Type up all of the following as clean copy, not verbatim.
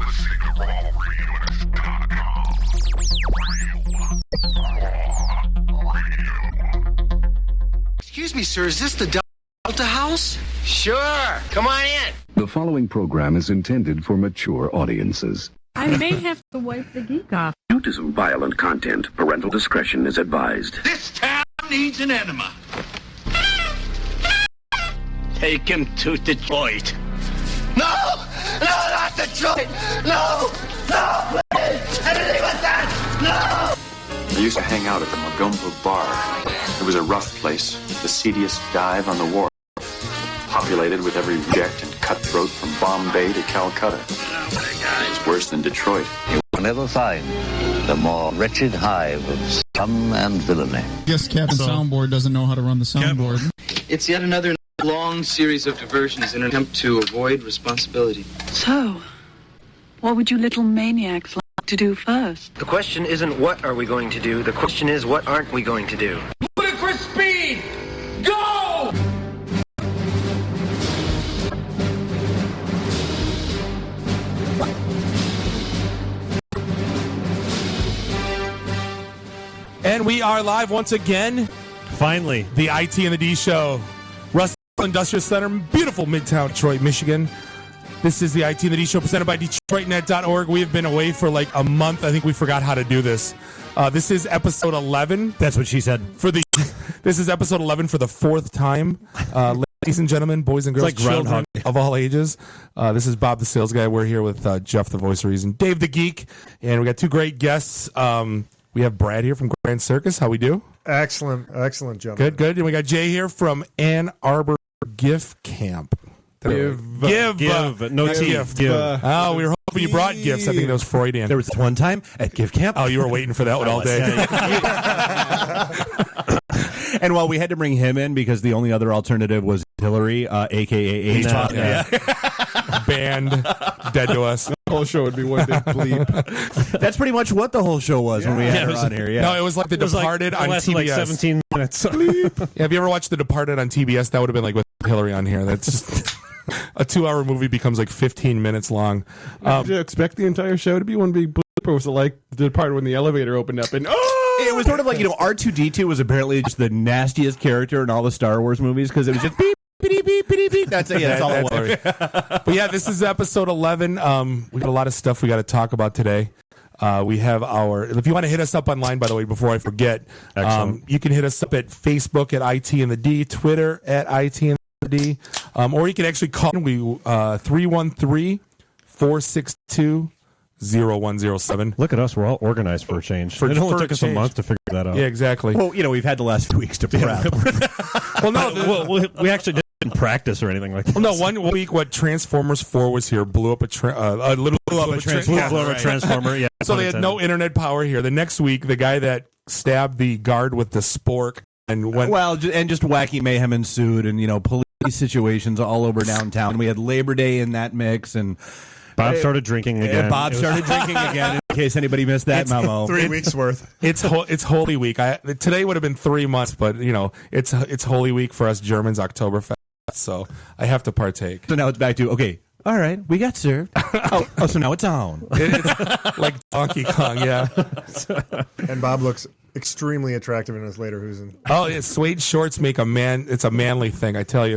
listening to RawRadioNet.com. Excuse me, sir, is this the Delta House? Sure. Come on in. The following program is intended for mature audiences. I may have to wipe the geek off. Due to some violent content, parental discretion is advised. This town needs an enema. Take him to Detroit. No! No, not Detroit! No! No, please! Anything but that! No! I used to hang out at the Magumba Bar. It was a rough place, the seediest dive on the wharf, populated with every reject and cutthroat from Bombay to Calcutta. It's worse than Detroit. You will never find the more wretched hive of scum and villainy. Guess Captain Soundboard doesn't know how to run the soundboard. It's yet another long series of diversions in an attempt to avoid responsibility. So, what would you little maniacs like to do first? The question isn't what are we going to do, the question is what aren't we going to do. Ludicrous speed! Go! And we are live once again. Finally. The IT and the D show. Russell Industrial Center, beautiful Midtown Detroit, Michigan. This is the IT and the D show presented by DetroitNet.org. We have been away for like a month. I think we forgot how to do this. This is episode 11. That's what she said. This is episode 11 for the fourth time. Ladies and gentlemen, boys and girls, like children of all ages. This is Bob the Sales Guy. We're here with Jeff the Voice of Reason, Dave the Geek, and we got two great guests. We have Brad here from Grand Circus. How we do? Excellent, gentlemen. Good. And we got Jay here from Arbor Gift Camp. Give. No gift. Oh, we were hoping you brought gifts. I think that was Freudian. There was one time at Gift Camp. Oh, you were waiting for that one all day. And while we had to bring him in because the only other alternative was Hillary, a.k.a. H-Top. Banned, dead to us. The whole show would be one big bleep. That's pretty much what the whole show was when we had her on here. Yeah. No, it was like The Departed on TBS. Like 17 minutes. Have you ever watched The Departed on TBS? That would have been like with Hillary on here. That's just... A 2-hour movie becomes like 15 minutes long. Did you expect the entire show to be one big bleep, or was it like The Departed when the elevator opened up and it was sort of like, R2-D2 was apparently just the nastiest character in all the Star Wars movies because it was just beep, beep, beep, beep, beep. That's it. Yeah, that's all it was. But yeah, this is episode 11. We got a lot of stuff we got to talk about today. We have if you want to hit us up online, by the way, before I forget, you can hit us up at Facebook at IT and the D, Twitter at IT and the D, or you can actually call 313-462-0107. Look at us. We're all organized for a change. It only took us a month to figure that out. Yeah, exactly. Well, we've had the last few weeks to prep. Well, no. We actually didn't practice or anything like that. Well, no, 1 week, Transformers 4 was here, blew up a transformer. Yeah. So they had no internet power here. The next week, the guy that stabbed the guard with the spork and went... Well, and just wacky mayhem ensued and, police situations all over downtown. We had Labor Day in that mix and... Bob started drinking again. In case anybody missed that memo. 3 weeks worth. It's Holy Week. Today would have been 3 months, but it's Holy Week for us Germans, Oktoberfest. So I have to partake. So now it's back to all right, we got served. So now it's on. It's like Donkey Kong, yeah. And Bob looks extremely attractive in his later Hosen. Oh, yeah, suede shorts make a man. It's a manly thing, I tell you.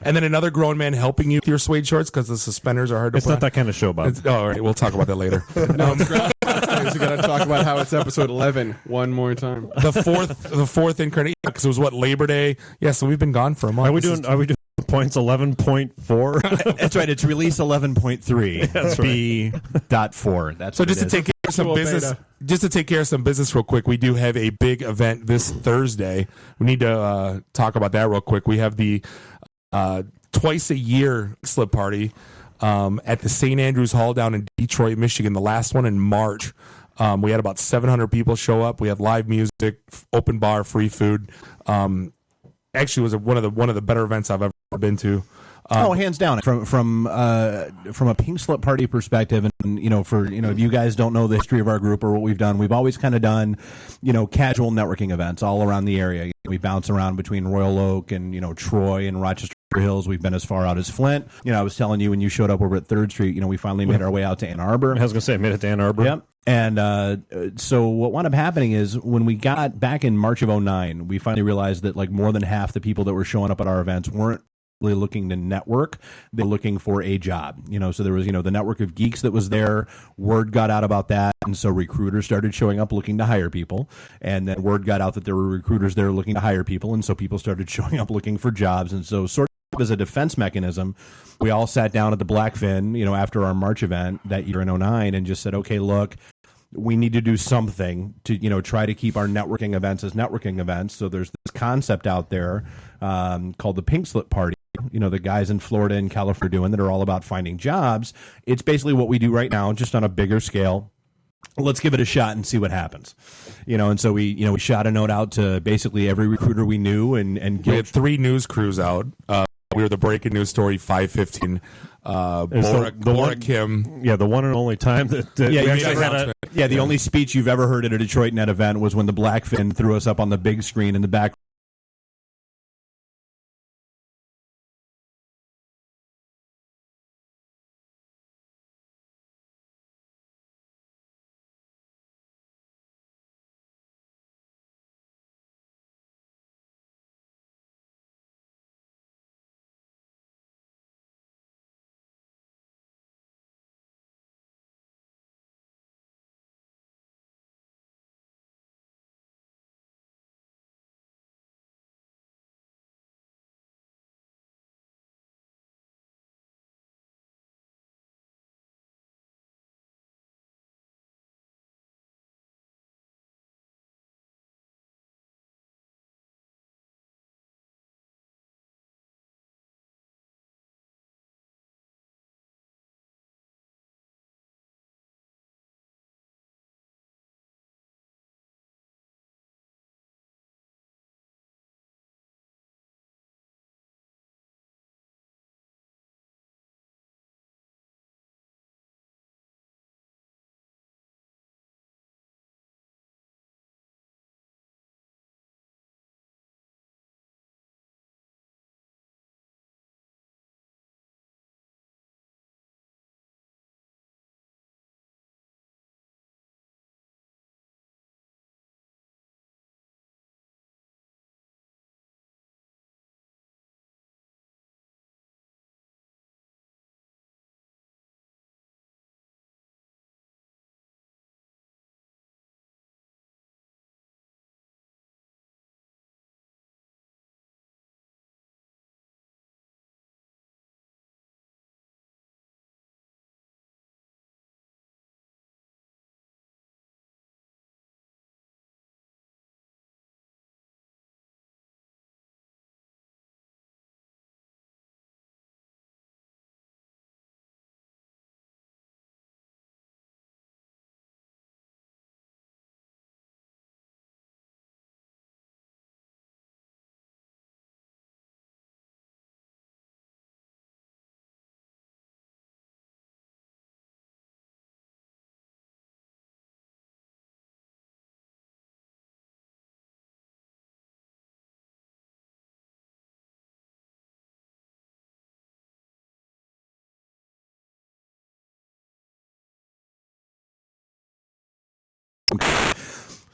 And then another grown man helping you with your suede shorts because the suspenders are hard to It's not that kind of show, Bob. All right, we'll talk about that later. We got to talk about how it's episode 11 one more time. The fourth incarnation because it was Labor Day. Yeah, so we've been gone for a month. Are we doing points 11.4? That's right. It's release 11.3. That's right. B.4. That's so just to take care of some business. Just to take care of some business real quick, we do have a big event this Thursday. We need to talk about that real quick. We have the twice a year slip party at the St. Andrews Hall down in Detroit, Michigan. The last one in March. We had about 700 people show up. We have live music, open bar, free food. Actually, it was one of the better events I've ever been to. Hands down. From a pink slip party perspective, and if you guys don't know the history of our group or what we've done, we've always kind of done, casual networking events all around the area. We bounce around between Royal Oak and Troy and Rochester Hills. We've been as far out as Flint. I was telling you when you showed up over at 3rd Street, we finally made our way out to Ann Arbor. I was going to say, I made it to Ann Arbor. Yep. And so what wound up happening is when we got back in March of 2009, we finally realized that like more than half the people that were showing up at our events weren't really looking to network. They're looking for a job. So there was, the network of geeks that was there. Word got out about that. And so recruiters started showing up looking to hire people. And then word got out that there were recruiters there looking to hire people. And so people started showing up looking for jobs. And so sort of as a defense mechanism, we all sat down at the Blackfin, after our March event that year in 2009 and just said, okay, look, we need to do something to, try to keep our networking events as networking events. So there's this concept out there called the Pink Slip Party. The guys in Florida and California doing that are all about finding jobs. It's basically what we do right now, just on a bigger scale. Let's give it a shot and see what happens. And so we shot a note out to basically every recruiter we knew and we had 3 news crews out. We were the breaking news story 515. Bora Kim. Yeah, the one and only time that the only speech you've ever heard at a Detroit Net event was when the Blackfin threw us up on the big screen in the back.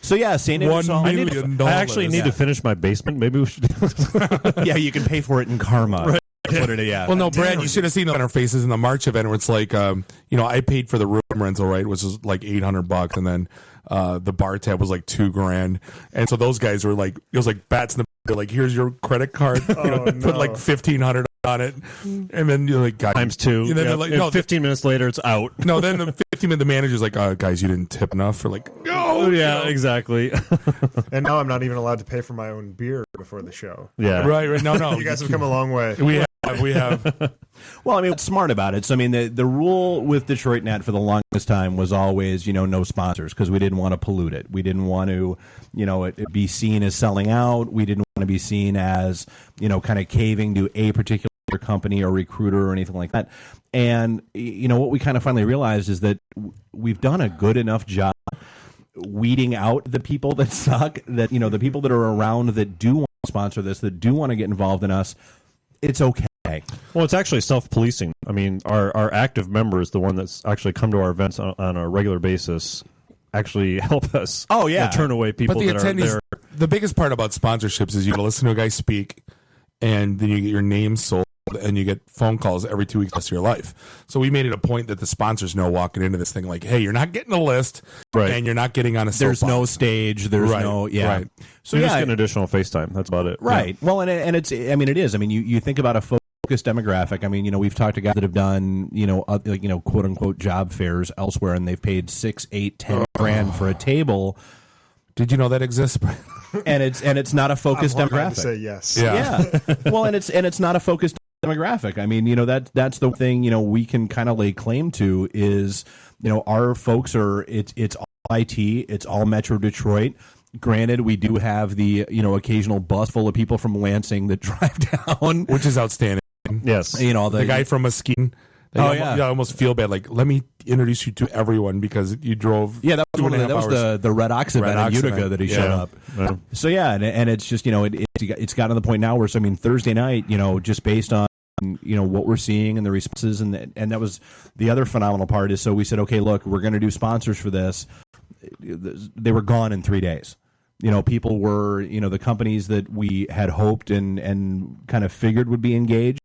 So yeah, St. I actually need to finish my basement. Maybe we should. Yeah, you can pay for it in karma. Right. Well, no, Brad, you should have seen on our faces in the March event where it's like, I paid for the room rental, right, which was like $800, and then the bar tab was like $2,000, and so those guys were like, it was like bats in the. They're like, here's your credit card, put like $1,500 on it, and then you're like, times 2. And then they're like, no, 15 minutes later, it's out. No, then the 15 minute the manager's like, guys, you didn't tip enough. For like, oh yeah, exactly. And now I'm not even allowed to pay for my own beer before the show. Yeah, right. No, you guys have come a long way. We have. Well, I mean, what's smart about it? So, I mean, the rule with Detroit Net for the longest time was always, no sponsors, because we didn't want to pollute it. We didn't want to, it be seen as selling out. We didn't want to be seen as, kind of caving to a particular company or recruiter or anything like that. And, what we kind of finally realized is that we've done a good enough job weeding out the people that suck, that, the people that are around that do want to sponsor this, that do want to get involved in us. It's okay. day. Well, it's actually self-policing. I mean, our active member is the one that's actually come to our events on a regular basis, actually help us. Oh, yeah. Turn away people But the that are attendees, there. the biggest part about sponsorships is you listen to a guy speak, and then you get your name sold, and you get phone calls every 2 weeks the rest of your life. So we made it a point that the sponsors know walking into this thing, like, hey, you're not getting a list, and you're not getting on a There's soapbox. no stage. There's no, Right. So you just get an additional FaceTime. That's about it. Right. Well, and it's, I mean, it is. I mean, you think about a focused demographic. I mean, we've talked to guys that have done, quote unquote job fairs elsewhere, and they've paid $6, $8, $10 for a table. Did you know that exists? and it's not a focused I'm demographic. to say yes. Yeah. Well, and it's not a focused demographic. I mean, that's the thing, we can kind of lay claim to is, our folks are, it's all IT, it's all Metro Detroit. Granted, we do have the, occasional bus full of people from Lansing that drive down. Which is outstanding. Yes. The guy from Muskegon. I almost feel bad. Like, let me introduce you to everyone because you drove. Yeah, that was the Red Ox event in Utica that he showed up. Yeah. So yeah, and it's just it's gotten to the point now where Thursday night, just based on what we're seeing and the responses, and that was the other phenomenal part is, so we said, okay, look, we're going to do sponsors for this. They were gone in 3 days. People were, the companies that we had hoped and kind of figured would be engaged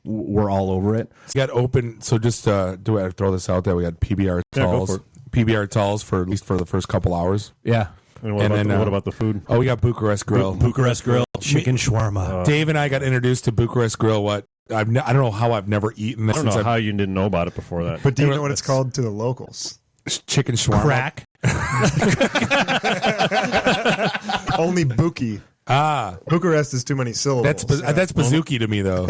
were all over it. We got open, so just do I throw this out there? We got PBR talls, PBR talls for at least for the first couple hours. Yeah. And what about the food? Oh, we got Bucharest Grill. Bucharest Grill, chicken shawarma. Dave and I got introduced to Bucharest Grill. I don't know how I've never eaten this. I don't know how you didn't know about it before that. But do you know what it's called to the locals? Chicken shawarma. Crack. Only Buki. Bucharest is too many syllables. That's Bazooki to me, though.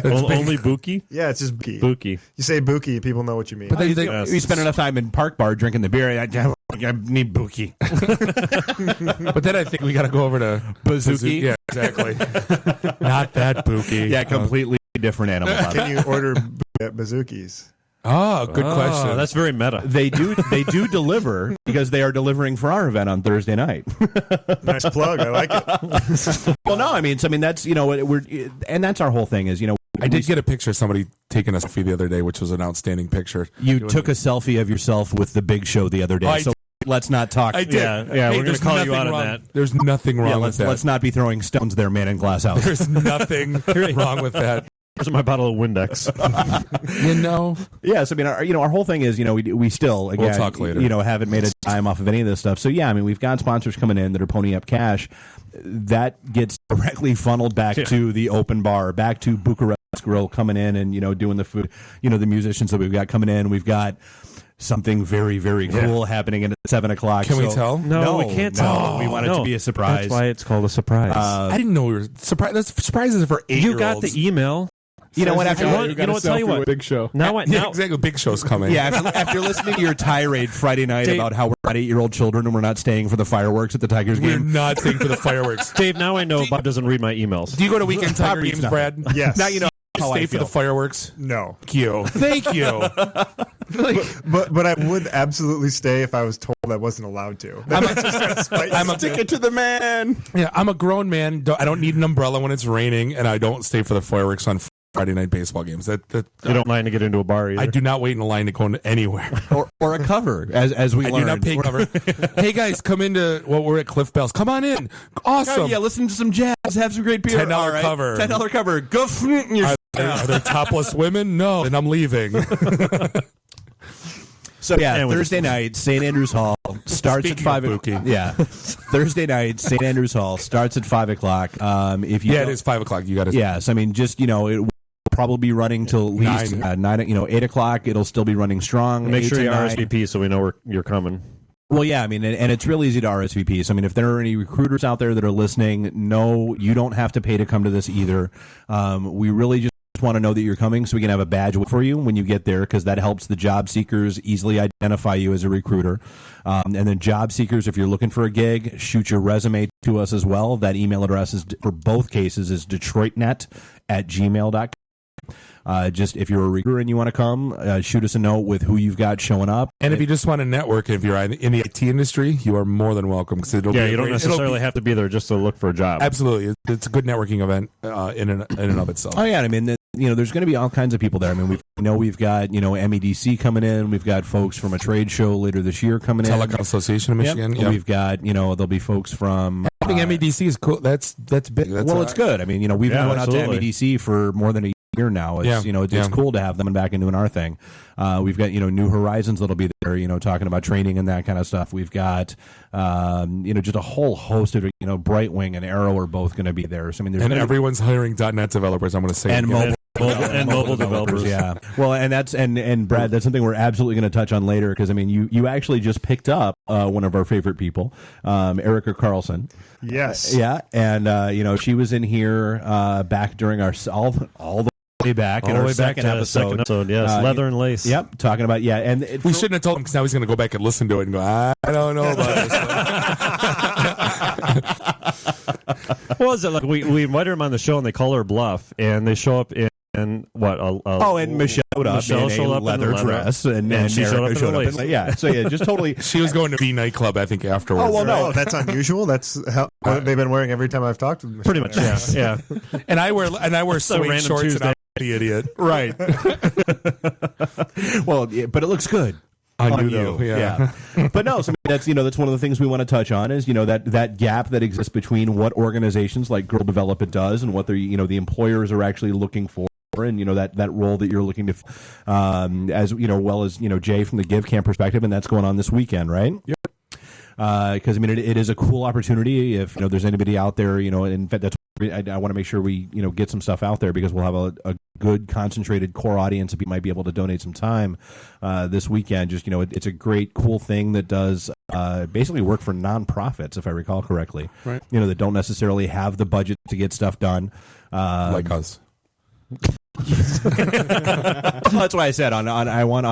Only Buki? Yeah, it's just Buki. Buki. You say Buki, people know what you mean. But we spend enough time in Park Bar drinking the beer. I need Buki. But then I think we got to go over to Bazooki. Yeah, exactly. Not that Buki. Yeah, completely different animal. Can you order at Bazooki's? Oh, good question. That's very meta. They do deliver because they are delivering for our event on Thursday night. Nice plug. I like it. Well, no, I mean that's and that's our whole thing is I did get a picture of somebody taking a selfie the other day, which was an outstanding picture. You took a selfie of yourself with the Big Show the other day, so let's not talk. I did. Yeah, Hey, we're going to call you out on that. There's nothing wrong with that. Let's not be throwing stones there, man in glass house. There's nothing wrong with that. Where's my bottle of Windex? Yes, I mean, our whole thing is, we still, again, we'll talk later. Haven't made a dime off of any of this stuff. So, yeah, I mean, we've got sponsors coming in that are ponying up cash. That gets directly funneled back to the open bar, back to Bucharest Grill coming in and, doing the food, the musicians that we've got coming in. We've got something very, very cool happening at 7 o'clock. Can we tell? No, we can't tell. We want it to be a surprise. That's why it's called a surprise. I didn't know we were surprised. That's surprises for 8-year-olds. You got the email. You know what? After tell you what. Big Show. Now, exactly. Big Show's coming. Yeah, after listening to your tirade Friday night about how we're not 8-year-old children and we're not staying for the fireworks at the Tigers We're game. not staying for the fireworks. Dave, now I know Bob doesn't read my emails. Do you go to weekend Tiger reads games, nothing. Brad? Yes. Now you know how Stay I for feel. the fireworks? No. Thank you. But I would absolutely stay if I was told I wasn't allowed to. I'm a Stick it to the man. Yeah, I'm a grown man. I don't need an umbrella when it's raining, and I don't stay for the fireworks on Friday night baseball games. You don't line to get into a bar either. I do not wait in a line to go anywhere. or a cover, as we I learned. do not pay cover. Hey guys, come into we're at Cliff Bell's. Come on in. Awesome. Yeah, listen to some jazz, have some great beer. $10 cover. $10 cover. Go. Are there topless women? No, then I'm leaving. So yeah, Thursday night, St. Andrews Hall starts at 5 o'clock. Yeah, Thursday night, St. Andrews Hall starts at 5 o'clock. If you it is 5 o'clock. You got to. Yes, I mean, just it will probably be running till at least 9. 8 o'clock. It'll still be running strong. Make sure you RSVP so we know you're coming. Well, yeah, I mean, and it's real easy to RSVP. So, I mean, if there are any recruiters out there that are listening, no, you don't have to pay to come to this either. We really just want to know that you're coming so we can have a badge for you when you get there, because that helps the job seekers easily identify you as a recruiter. And then job seekers, if you're looking for a gig, shoot your resume to us as well. That email address is for both cases is detroitnet@gmail.com. Just if you're a recruiter and you want to come, shoot us a note with who you've got showing up. And if you just want to network, if you're in the IT industry, you are more than welcome. You don't necessarily have to be there just to look for a job. Absolutely, it's a good networking event in and of itself. Oh yeah, I mean, there's going to be all kinds of people there. I mean, we've got MEDC coming in. We've got folks from a trade show later this year coming in. Telecom Association of Michigan. Yep. We've got there'll be folks from having MEDC is cool. That's big. It's good. I mean, we've been going out to MEDC for more than a year now. It's cool to have them back and doing our thing. We've got New Horizons that'll be there, talking about training and that kind of stuff. We've got just a whole host of Brightwing and Arrow are both going to be there. So I mean, everyone's hiring .NET developers. I'm going to say and mobile developers. Yeah. Well, and Brad, that's something we're absolutely going to touch on later because I mean, you actually just picked up one of our favorite people, Erica Carlson. Yes. Yeah, and she was in here back during our all the way back in our second episode. Yes, leather and lace. Yep, talking about and we shouldn't have told him because now he's going to go back and listen to it and go, I don't know about this. What was it like? We invited him on the show and they call her bluff, and they show up in what? And Michelle showed up in a leather dress, and she Erica showed up in so just totally. She was going to B nightclub, I think, afterwards. Oh well, no, that's unusual. That's how they've been wearing every time I've talked to them. Pretty much, yeah. And I wear suede shorts Tuesday. and I'm the idiot, right? Well, but it looks good. On you. Yeah. But no, so that's that's one of the things we want to touch on is that gap that exists between what organizations like Girl Develop It does and what the employers are actually looking for. And that role that you're looking to, as well as Jay from the Give Camp perspective, and that's going on this weekend, right? Yep. Because it is a cool opportunity. If there's anybody out there, in fact, that's I want to make sure we get some stuff out there because we'll have a good concentrated core audience that might be able to donate some time this weekend. Just it's a great cool thing that does basically work for nonprofits, if I recall correctly. Right. That don't necessarily have the budget to get stuff done, like us. That's why I said on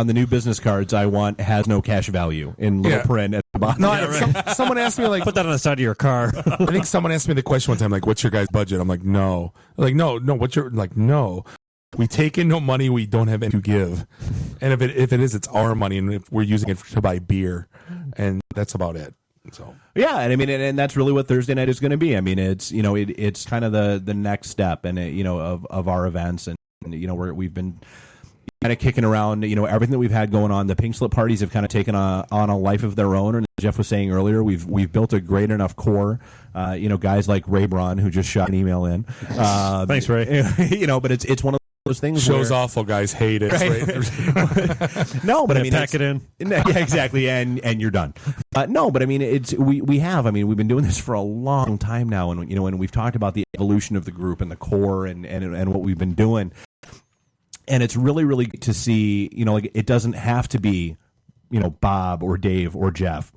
the new business cards I want has no cash value in little print at the bottom. No, someone asked me put that on the side of your car. I think someone asked me the question one time like, "What's your guys' budget?" I'm like, "No." Like, no. What's your no? We take in no money. We don't have any to give, and if it is, it's our money, and if we're using it to buy beer, and that's about it. So yeah, and I mean, and that's really what Thursday night is going to be. I mean, it's it's kind of the next step, and of our events, and we've been kind of kicking around everything that we've had going on. The pink slip parties have kind of taken on a life of their own, and as Jeff was saying earlier, we've built a great enough core. Guys like Ray Braun who just shot an email in. Thanks, Ray. But it's one of those things. Show's awful, guys. Hate it. Right? No, but I mean, pack it in. Yeah, exactly, and you're done. No, but I mean, we've been doing this for a long time now, and and we've talked about the evolution of the group and the core and what we've been doing, and it's really, really good to see. It doesn't have to be, Bob or Dave or Jeff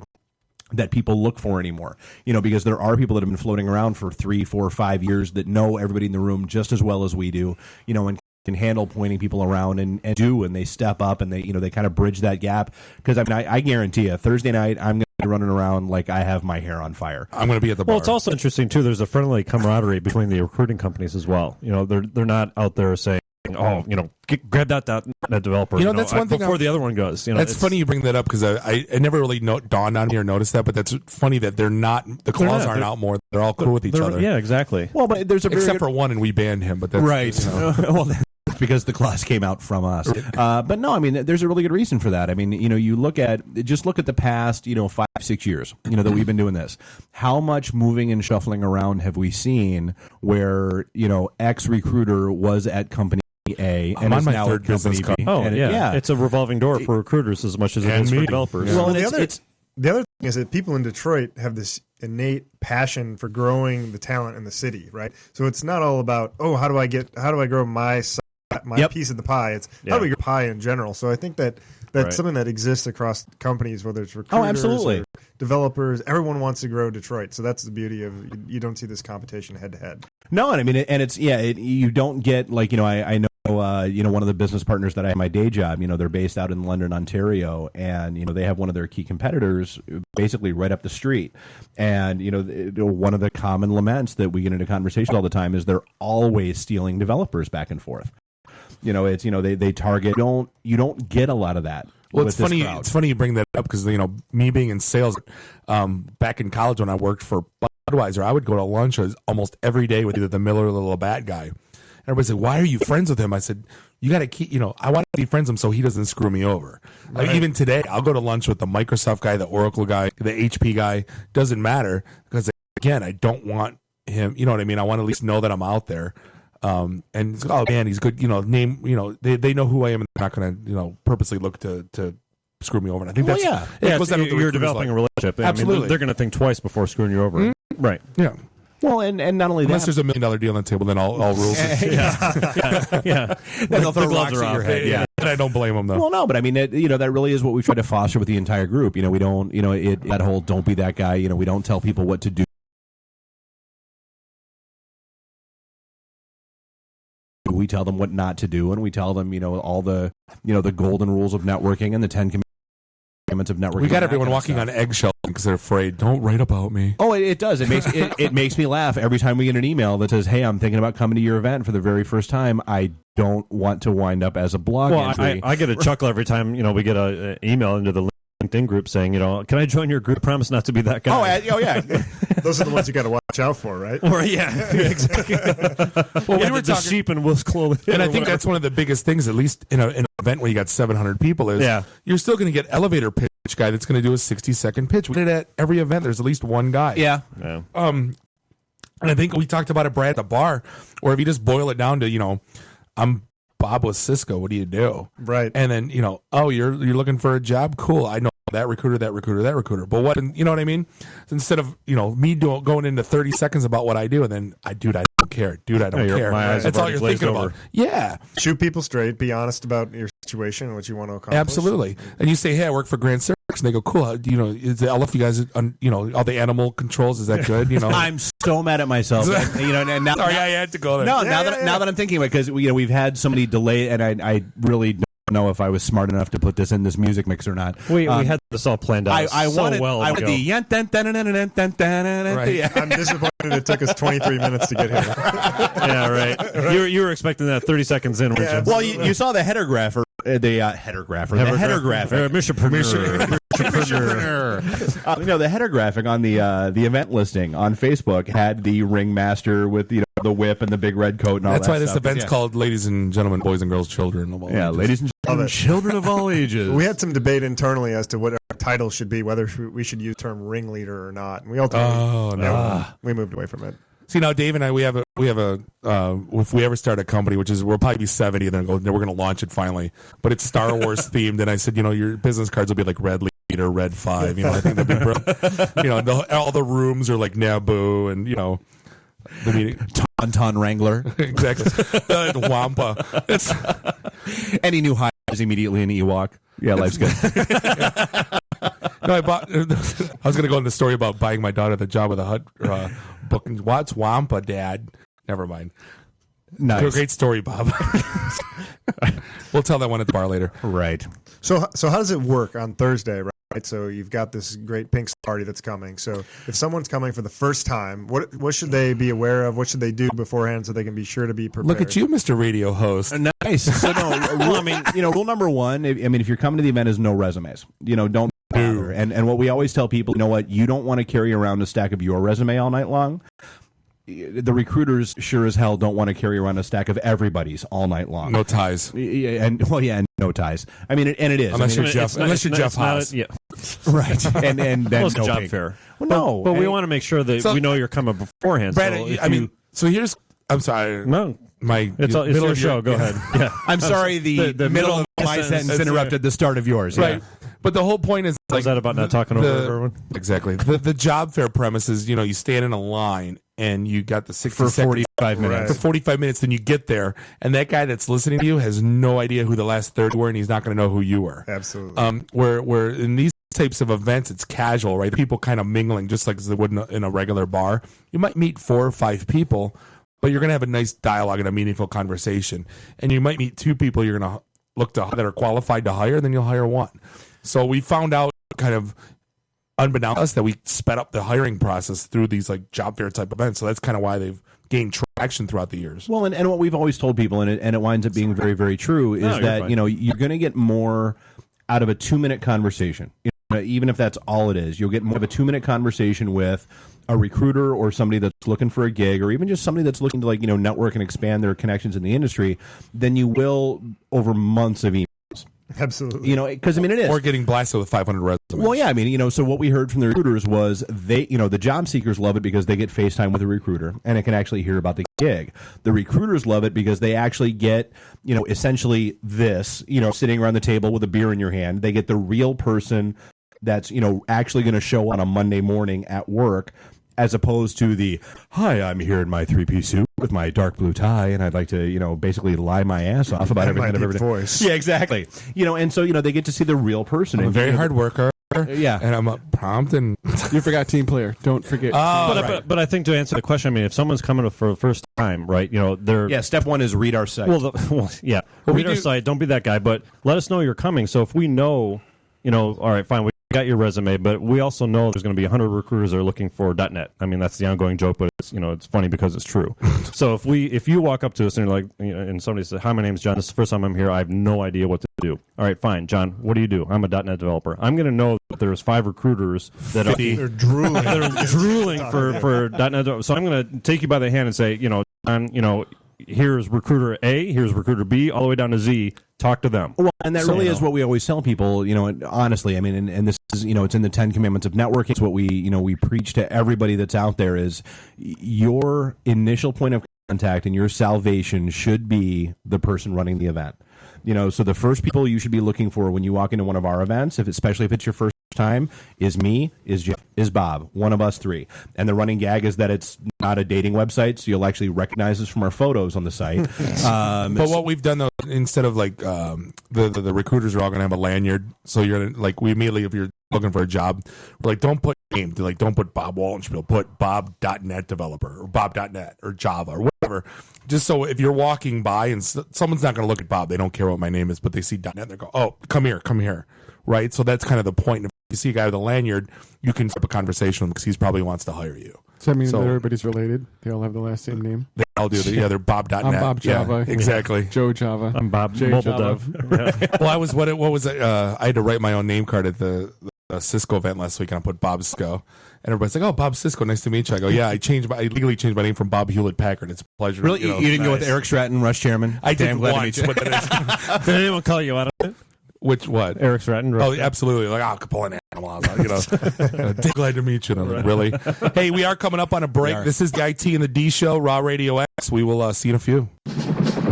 that people look for anymore, because there are people that have been floating around for 3, 4, 5 years that know everybody in the room just as well as we do, and can handle pointing people around and they step up and they kind of bridge that gap. Because I mean, I guarantee you, Thursday night I'm going to be running around like I have my hair on fire. I'm going to be at the bar. Well, it's also interesting too. There's a friendly camaraderie between the recruiting companies as well. They're not out there saying, "Oh, grab that developer." That's one thing before the other one goes. That's funny you bring that up because I never really dawned on me or noticed that. But that's funny that they're not. The claws aren't out more. They're all cool with each other. Yeah, exactly. Well, but there's except for one, and we banned him. But that's right. Well, because the class came out from us. But no, I mean, there's a really good reason for that. I mean, you look at the past, 5, 6 years, that we've been doing this. How much moving and shuffling around have we seen where, X recruiter was at company A and I'm is on my now third at company business B. Oh, and yeah. It's a revolving door for recruiters as much as it is for developers. Well, the other thing is that people in Detroit have this innate passion for growing the talent in the city, right? So it's not all about, how do I grow my piece of the pie. It's how do we grow pie in general. So I think that's something that exists across companies, whether it's recruiters absolutely. Or developers. Everyone wants to grow Detroit. So that's the beauty of you don't see this competition head to head. No, and I mean, you don't get like, I know, one of the business partners that I have my day job, they're based out in London, Ontario, and, they have one of their key competitors basically right up the street. And, one of the common laments that we get into conversations all the time is they're always stealing developers back and forth. They target. You don't get a lot of that. Well, it's funny. It's funny you bring that up because me being in sales, back in college when I worked for Budweiser, I would go to lunch almost every day with either the Miller or the Labatt guy, everybody's like, why are you friends with him? I said, you got to keep, I want to be friends with him so he doesn't screw me over. Like, even today, I'll go to lunch with the Microsoft guy, the Oracle guy, the HP guy. Doesn't matter because, again, I don't want him, you know what I mean? I want to at least know that I'm out there. And oh man, he's good. They know who I am, and they're not going to, purposely look to screw me over. And I think you're developing a relationship. Absolutely, I mean, they're going to think twice before screwing you over. Mm-hmm. Right? Yeah. Well, and not only unless that, there's $1 million deal on the table, then all rules. yeah. Then they'll throw rocks at your head. Yeah. And I don't blame them though. Well, no, but I mean, that really is what we try to foster with the entire group. We don't, that whole don't be that guy. We don't tell people what to do. We tell them what not to do, and we tell them, all the, the golden rules of networking and the 10 commandments of networking. We got everyone walking on eggshells because they're afraid. Don't write about me. Oh, it does. It makes it makes me laugh every time we get an email that says, "Hey, I'm thinking about coming to your event for the very first time. I don't want to wind up as a blog entry." I get a chuckle every time we get an email into the LinkedIn group saying, can I join your group? Promise not to be that guy. Oh yeah. Those are the ones you got to watch out for, right? Or exactly. Well, we were talking sheep and wolf's clothing, and I think that's one of the biggest things. At least in an event where you got 700 people, is you're still going to get elevator pitch guy that's going to do a 60-second pitch. We did it at every event. There's at least one guy. Yeah. And I think we talked about it, Brad, at the bar, or if you just boil it down to, I'm Bob with Cisco. What do you do? Right. And then, you're looking for a job. Cool. I know that recruiter. But what, you know what I mean? Instead of, me going into 30 seconds about what I do, and then I don't care. I don't care. That's all you're thinking about. Yeah. Shoot people straight. Be honest about your situation and what you want to accomplish. Absolutely. And you say, hey, I work for Grand Circus. And they go, cool. Is the elephant, you guys, all the animal controls, is that good? I'm so mad at myself. And now, sorry, I had to go there. No, now that I'm thinking about it, because we've had so many delays, and I really don't know if I was smart enough to put this in this music mix or not. We had this all planned out. I wanted the right. I'm disappointed it took us 23 minutes to get here. Yeah, right. You were expecting that 30 seconds in. Yeah. Well, you saw the header grapher. The header graphic. The header graphic on the event listing on Facebook had the ringmaster with the whip and the big red coat and all that. That's why this event's called "Ladies and Gentlemen, Boys and Girls, Children of all ages." Ladies and gentlemen, children of all ages. We had some debate internally as to what our title should be, whether we should use the term ringleader or not, and we ultimately we moved away from it. See, now Dave and I, we have a if we ever start a company, which is we'll probably be 70, and then we're going to launch it finally. But it's Star Wars themed, and I said, your business cards will be like Red Leader, Red 5. I think that'd be brilliant. All the rooms are like Naboo, and the meeting. Tauntaun Wrangler, exactly. Wampa. Any new hire is immediately an Ewok. Yeah, life's good. No, I was going to go into the story about buying my daughter the Job of the Hut book. What's Wampa, Dad? Never mind. Nice. Great story, Bob. We'll tell that one at the bar later. Right. So how does it work on Thursday, right? So you've got this great pink party that's coming. So if someone's coming for the first time, what should they be aware of? What should they do beforehand so they can be sure to be prepared? Look at you, Mr. Radio Host. Nice. So rule number one, if you're coming to the event, is no resumes. Don't bother. And what we always tell people, you don't want to carry around a stack of your resume all night long. The recruiters sure as hell don't want to carry around a stack of everybody's all night long. No ties. And no ties. I mean, and it is. Unless you're Jeff Haas. Yeah. Right. And then well, it's no job pink. fair. Well, no. But we want to make sure that we know you're coming beforehand. Brad, I'm sorry. No. It's your show. Go ahead. Yeah. I'm sorry. The middle of my sentence interrupted the start of yours. Right. Yeah. But the whole point is, is that about not talking over everyone? Exactly. The job fair premise is, you stand in a line and you got the 60 for 45 minutes. Right. For 45 minutes, then you get there, and that guy that's listening to you has no idea who the last 30 were, and he's not going to know who you were. Absolutely. Where in these types of events, it's casual, right? People kind of mingling just like they would in a regular bar. You might meet 4 or 5 people, but you're going to have a nice dialogue and a meaningful conversation. And you might meet 2 people you're going to look to that are qualified to hire, then you'll hire 1. So we found out kind of unbeknownst to us that we sped up the hiring process through these like job fair type events. So that's kind of why they've gained traction throughout the years. Well, and what we've always told people, and it winds up being very, very true, is that you're going to get more out of a 2-minute conversation. even if that's all it is. You'll get more of a 2-minute conversation with a recruiter or somebody that's looking for a gig, or even just somebody that's looking to network and expand their connections in the industry, than you will over months of emails. Absolutely. Because it is. Or getting blasted with 500 resumes. Well, yeah, so what we heard from the recruiters was the job seekers love it because they get FaceTime with a recruiter and it can actually hear about the gig. The recruiters love it because they actually get, essentially this, sitting around the table with a beer in your hand. They get the real person that's, actually going to show on a Monday morning at work, as opposed to the, hi, I'm here in my 3-piece suit with my dark blue tie, and I'd like to, basically lie my ass off about everything I've ever done. Voice. Yeah, exactly. And so, they get to see the real person. I'm a very hard worker. Yeah. And I'm prompt and... You forgot team player. Don't forget. But I think to answer the question, I mean, if someone's coming for the first time, right, they're... Yeah, step one is read our site. Read our site. Don't be that guy, but let us know you're coming. So if we know, all right, fine, we got your resume, but we also know there's going to be 100 recruiters that are looking for .NET. I mean, that's the ongoing joke, but it's it's funny because it's true. So if you walk up to us and you're like, and somebody says, "Hi, my name's John. This is the first time I'm here. I have no idea what to do." All right, fine, John. What do you do? I'm a .NET developer. I'm going to know that there's 5 recruiters that they're drooling. They're drooling for .NET. So I'm going to take you by the hand and say, John, here's recruiter A, here's recruiter B, all the way down to Z. Talk to them. Well, and that really is what we always tell people, and honestly, I mean, and this is, it's in the 10 Commandments of networking. It's what we preach to everybody that's out there is your initial point of contact and your salvation should be the person running the event. So the first people you should be looking for when you walk into one of our events, especially if it's your first time, is me, is Jeff, is Bob, one of us 3. And the running gag is that it's not a dating website, so you'll actually recognize us from our photos on the site. But what we've done, though, instead of the recruiters are all going to have a lanyard, so you're going to, we immediately, if you're looking for a job, we're like, don't put name, don't put Bob Wallenspiel, put Bob.net developer or Bob.net or Java or whatever. Just so if you're walking by and someone's not going to look at Bob, they don't care what my name is, but they see .net, they go, oh, come here. Right? So that's kind of the point. If you see a guy with a lanyard, you can start a conversation with him because he probably wants to hire you. Does that mean that everybody's related? They all have the last same name? They all do. They're Bob.net. I'm Bob Java. Yeah, exactly. Joe Java. I'm Bob Jay Mobile Java. Dev. Well, what was it? I had to write my own name card at the Cisco event last week, and I put Bob Cisco. And everybody's like, "Oh, Bob Cisco, nice to meet you." I go, "Yeah, I legally changed my name from Bob Hewlett Packard. It's a pleasure." Really, you didn't go with Eric Stratton, Rush Chairman? I did once. but then Did anyone call you out of it? Which what? Eric Stratton. Oh, absolutely. Like, I'll pull an animal. Glad to meet you. And I'm like, really? Hey, we are coming up on a break. This is the IT and the D show, Raw Radio X. We will see you in a few.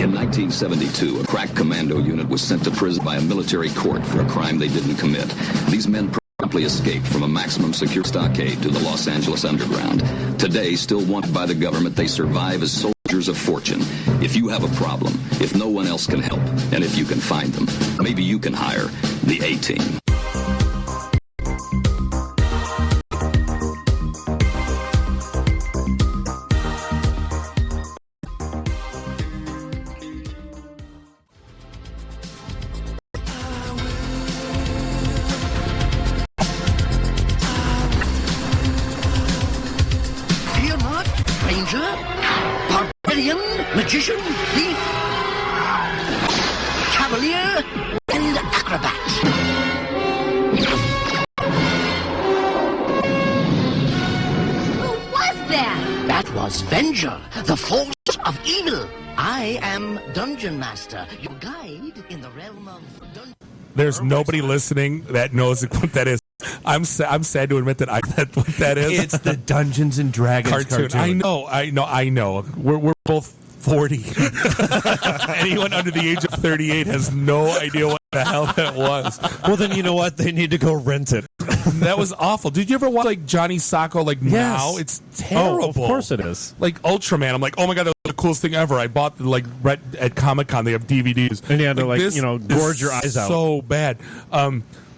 In 1972, a crack commando unit was sent to prison by a military court for a crime they didn't commit. These men promptly escaped from a maximum secure stockade to the Los Angeles underground. Today, still wanted by the government, they survive as soldiers of fortune. If you have a problem, if no one else can help, and if you can find them, maybe you can hire the A-Team. Fear not, ranger, barbarian, magician, thief, cavalier, and acrobat. Who was that? That was Venger, the force of evil. I am Dungeon Master, your guide in the realm of dungeon. There's nobody listening that knows what that is. I'm sad to admit that what that is. It's the Dungeons and Dragons cartoon. I know. We're both 40. Anyone under the age of 38 has no idea what the hell that was. Well, then you know what? They need to go rent it. That was awful. Did you ever watch Johnny Sacco now? It's terrible. Oh, of course it is. Ultraman. I'm like, oh my god, that was the coolest thing ever. I bought at Comic-Con. They have DVDs. And you had to gorge your eyes out. So bad.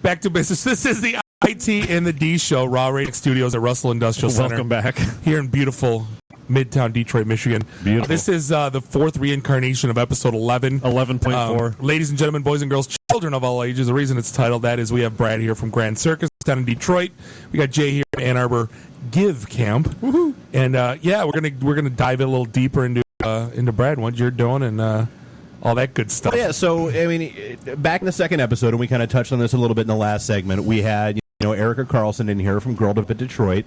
Back to business. This is the IT and the D show, Raw Radio Studios at Russell Industrial Center. Welcome back. Here in beautiful Midtown Detroit, Michigan. Beautiful. This is the fourth reincarnation of episode 11. 11.4. Ladies and gentlemen, boys and girls, children of all ages. The reason it's titled that is we have Brad here from Grand Circus down in Detroit. We got Jay here from Ann Arbor Give Camp. Woohoo. And we're gonna dive in a little deeper into Brad, what you're doing, and all that good stuff. Yeah, so I mean, back in the second episode, and we kind of touched on this a little bit in the last segment. We had Erica Carlson in here from Girl Up at Detroit,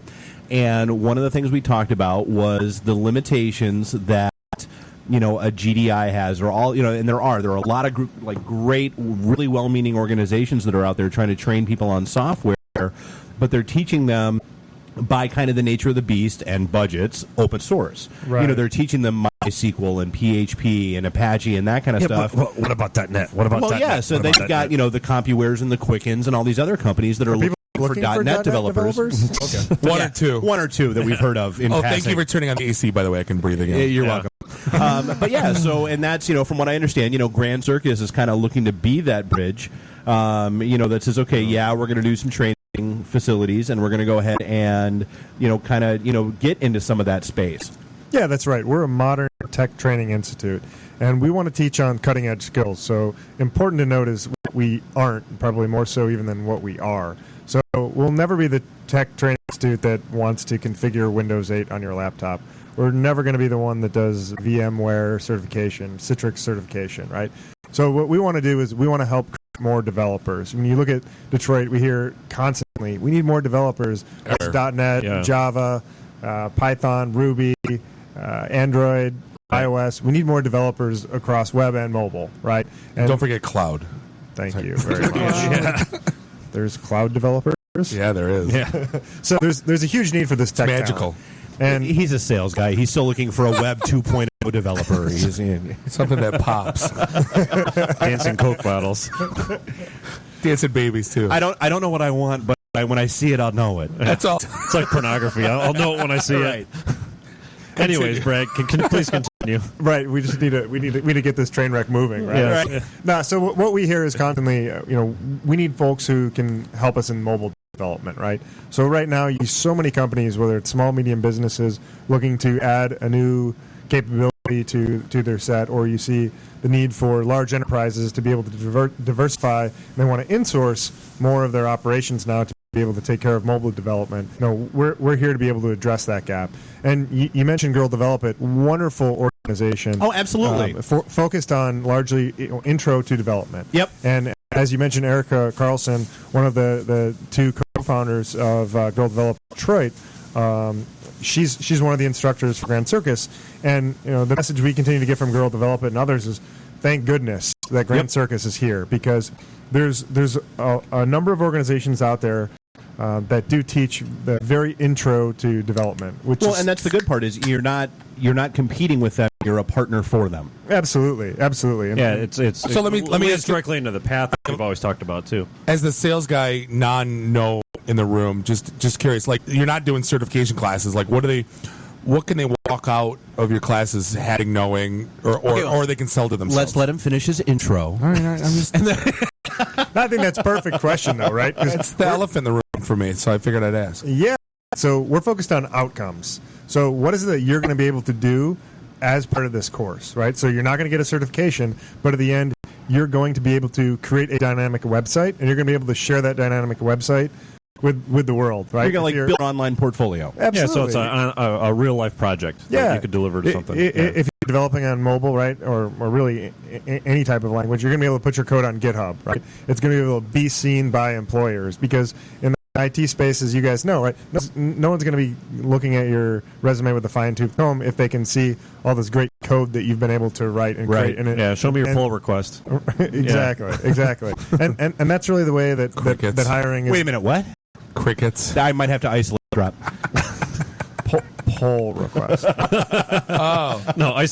and one of the things we talked about was the limitations that a GDI has, or all and there are a lot of great, really well-meaning organizations that are out there trying to train people on software, but they're teaching them by kind of the nature of the beast and budgets, open source. Right. They're teaching them MySQL and PHP and Apache and that kind of stuff. But what about .NET? What about .NET? Yeah, so they've got the CompuWares and the Quickens and all these other companies that are looking for .NET developers. Okay. One or two that we've heard of in passing. passing. Thank you for turning on the AC, by the way. I can breathe again. Yeah, you're welcome. But yeah, so, and that's, from what I understand, Grand Circus is kind of looking to be that bridge, that says, okay, yeah, we're going to do some training facilities, and we're going to go ahead and get into some of that space. Yeah, that's right. We're a modern tech training institute, and we want to teach on cutting edge skills. So important to note is what we aren't, probably more so even than what we are. So we'll never be the tech training institute that wants to configure Windows 8 on your laptop. We're never going to be the one that does VMware certification, Citrix certification, right? So what we want to do is we want to help more developers. When you look at Detroit, we hear constantly, we need more developers. That's .NET, Java, Python, Ruby, Android, iOS. We need more developers across web and mobile, right? And don't forget cloud. Thank you very much. There's cloud developers. Yeah, there is. Yeah. So there's a huge need for this tech magical. talent. And he's a sales guy. He's still looking for a Web 2.0 developer. He's something that pops. Dancing Coke bottles. Dancing babies too. I don't know what I want, but when I see it, I'll know it. That's all. It's like pornography. I'll know it when I see it. Anyways, Brad, can please continue. Right, we just need to get this train wreck moving. Right. Yes. Right. No, so what we hear is constantly, we need folks who can help us in mobile development, right? So right now, you see so many companies, whether it's small, medium businesses, looking to add a new capability to their set, or you see the need for large enterprises to be able to diversify, and they want to insource more of their operations now to be able to take care of mobile development. We're here to be able to address that gap. And you mentioned Girl Develop It, wonderful organization. Oh, absolutely. Focused on largely intro to development. Yep. And as you mentioned, Erica Carlson, one of the two co-founders of Girl Develop Detroit, she's one of the instructors for Grand Circus. And the message we continue to get from Girl Develop It and others is, thank goodness that Grand Circus is here, because there's a number of organizations out there that do teach the very intro to development. And that's the good part is you're not competing with them. You're a partner for them. Absolutely. It's so let me ask directly into the path that we've always talked about too. As the sales guy, non-know in the room, just curious. Like, you're not doing certification classes. Like, what can they walk out of your classes having knowing, or they can sell to themselves? Let's let him finish his intro. All right. I'm just. I think that's a perfect question, though, right? It's the elephant in the room for me, so I figured I'd ask. Yeah. So we're focused on outcomes. So what is it that you're going to be able to do as part of this course, right? So you're not going to get a certification, but at the end, you're going to be able to create a dynamic website, and you're going to be able to share that dynamic website with the world, right? You're going to build an online portfolio. Absolutely. Yeah, so it's a real life project that you could deliver to something. If you're developing on mobile, right, or really any type of language, you're going to be able to put your code on GitHub, right? It's going to be able to be seen by employers, because in the IT space, as you guys know, right, no one's going to be looking at your resume with a fine-tooth comb if they can see all this great code that you've been able to write and create. And show me your pull request. Exactly. And that's really the way that hiring is. Wait a minute, what? Crickets. I might have to isolate drop. Pull request. Oh. No, I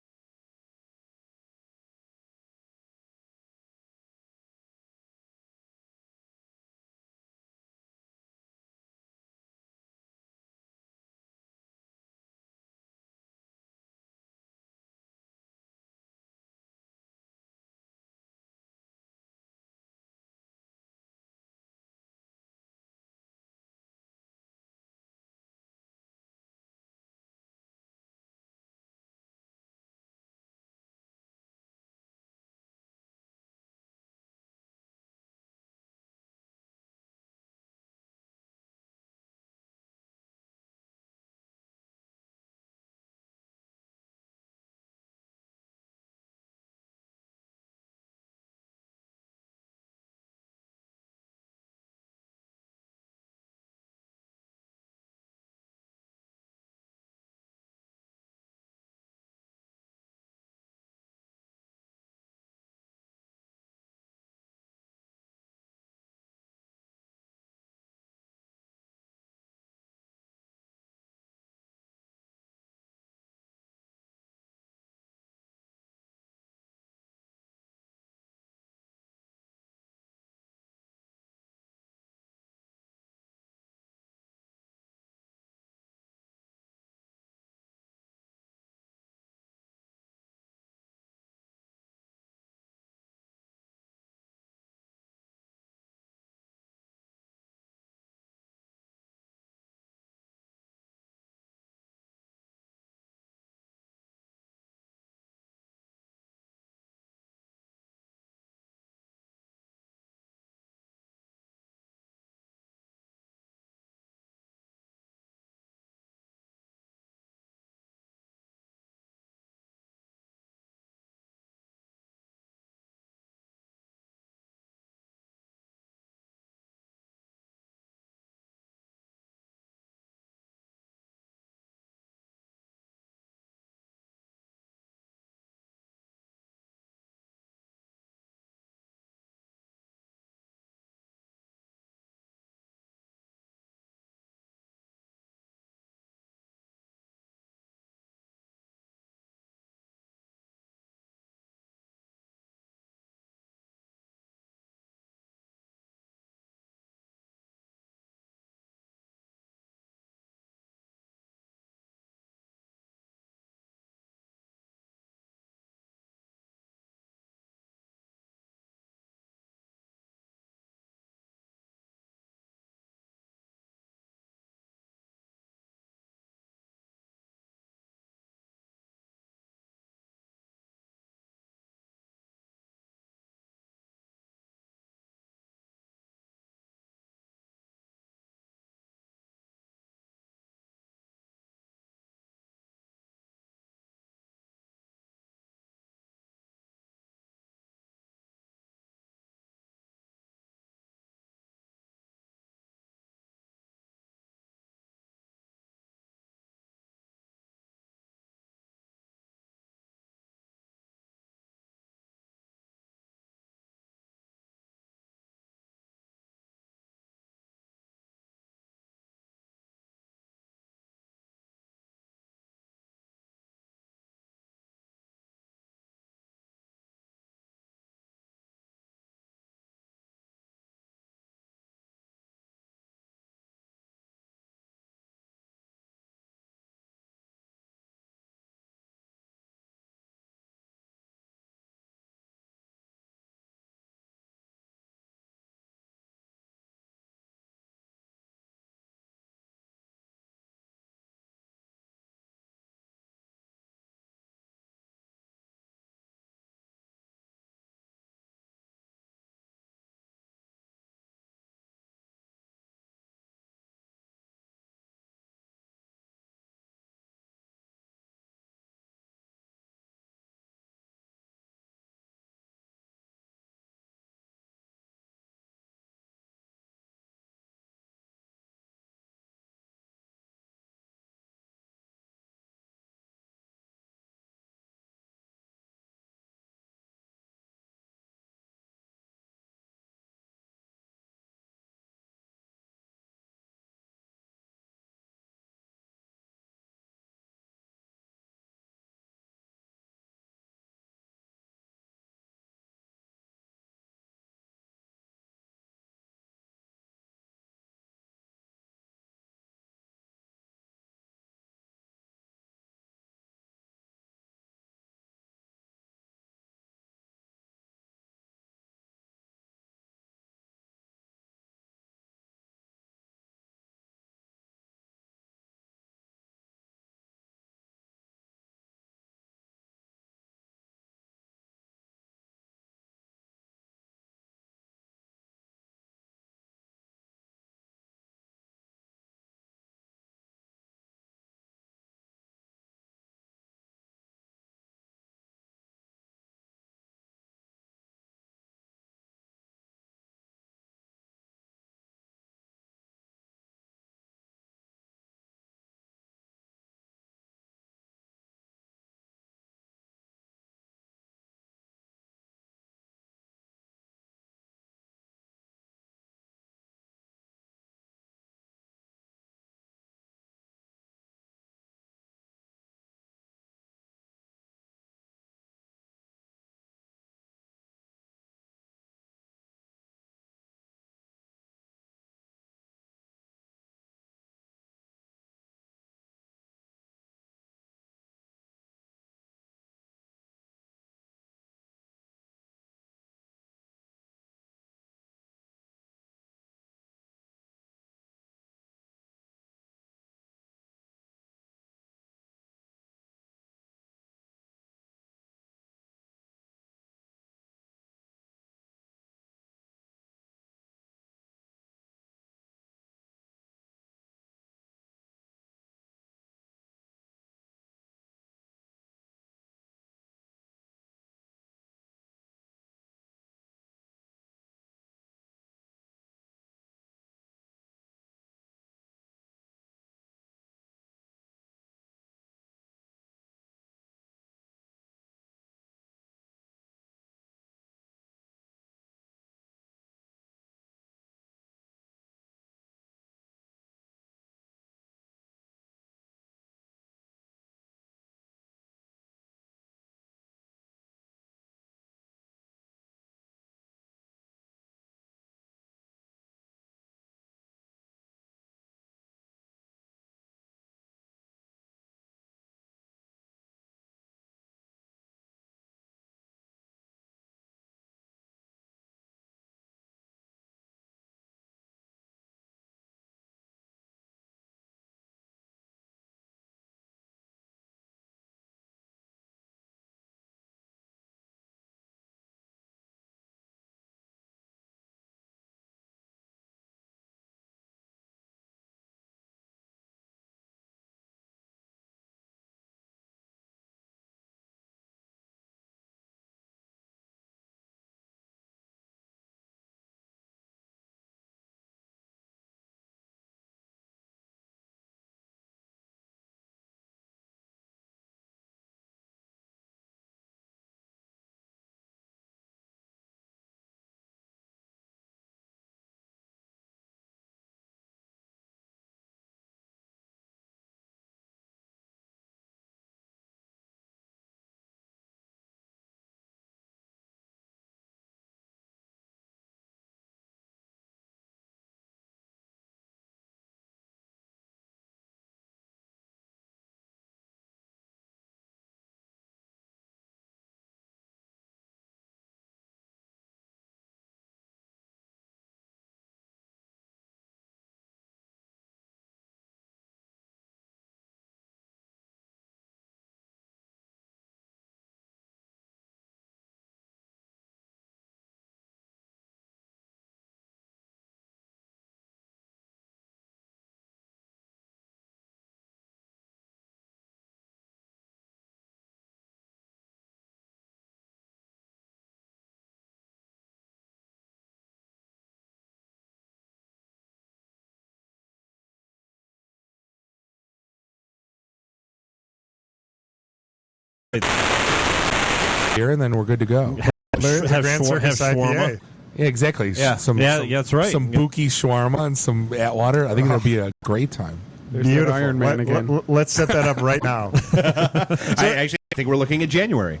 here, and then we're good to go. Grand Circus IPA. Yeah, exactly. Yeah. Some, That's right. Some Buki shawarma and some Atwater. I think that'll be a great time. Beautiful. Iron Man again. Let's set that up right now. I think we're looking at January.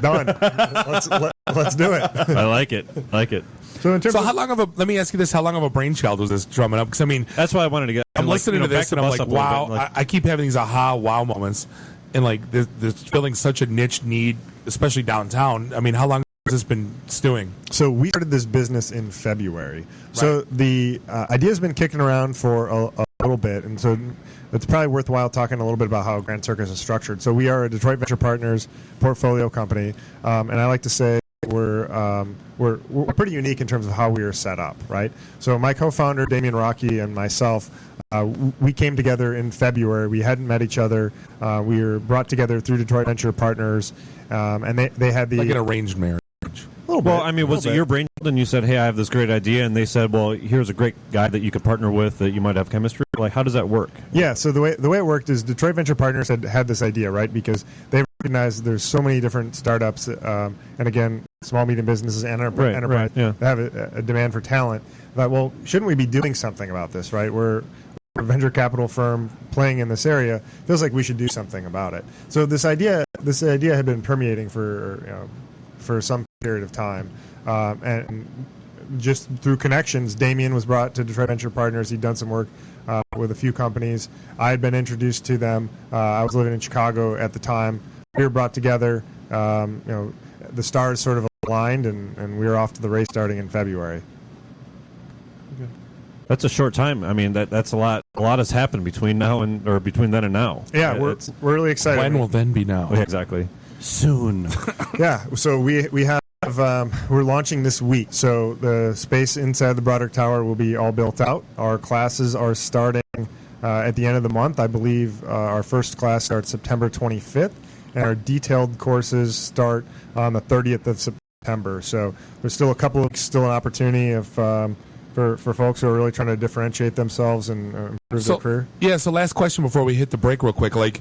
Done. Let's do it. I like it. So how long of a? Let me ask you this: how long of a brainchild was this drumming up? Because I mean, that's why I wanted to get. I'm listening to this and I'm like, wow! I keep having these wow moments, and like there's filling such a niche need, especially downtown. I mean, how long has this been stewing? So we started this business in February. So the idea has been kicking around for a little bit, and so it's probably worthwhile talking a little bit about how Grand Circus is structured. So we are a Detroit Venture Partners portfolio company, and I like to say we're pretty unique in terms of how we are set up, right? So my co-founder Damian Rocky and myself, we came together in February. We hadn't met each other. We were brought together through Detroit Venture Partners, and they had the like an arranged marriage. Well, I mean, was it your brainchild and you said, hey, I have this great idea, and they said, well, here's a great guy that you could partner with that you might have chemistry? Like, how does that work? Yeah, so the way it worked is Detroit Venture Partners had this idea, right? Because they recognize there's so many different startups, and again, small, medium businesses and enterprise that have a demand for talent. That, well, shouldn't we be doing something about this, right? We're a venture capital firm playing in this area. Feels like we should do something about it. So this idea had been permeating for some period of time, and just through connections, Damien was brought to Detroit Venture Partners. He'd done some work with a few companies. I had been introduced to them. I was living in Chicago at the time. We were brought together. The stars sort of aligned, and we were off to the race starting in February. That's a short time. I mean, that's a lot. A lot has happened between then and now. Yeah, we're really excited. When will then be now? Yeah, exactly. Soon. Yeah. So we have we're launching this week. So the space inside the Broderick Tower will be all built out. Our classes are starting at the end of the month. I believe our first class starts September 25th, and our detailed courses start on the 30th of September. So there's still an opportunity for folks who are really trying to differentiate themselves and improve their career. Yeah, so last question before we hit the break real quick. Like,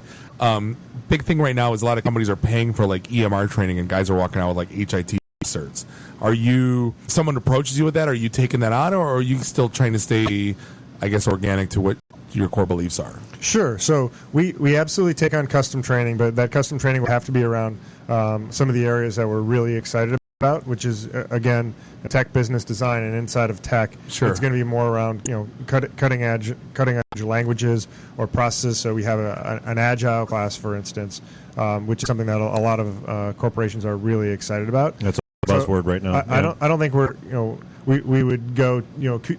big thing right now is a lot of companies are paying for like EMR training, and guys are walking out with like HIT certs. Are you, someone approaches you with that, are you taking that on, or are you still trying to stay, I guess, organic to what your core beliefs are? Sure. So we absolutely take on custom training, but that custom training will have to be around some of the areas that we're really excited about, which is, again, tech, business, design, and inside of tech. Sure. It's going to be more around cutting edge languages or processes. So we have an agile class, for instance, which is something that a lot of corporations are really excited about. That's a buzzword right now. I don't think we would go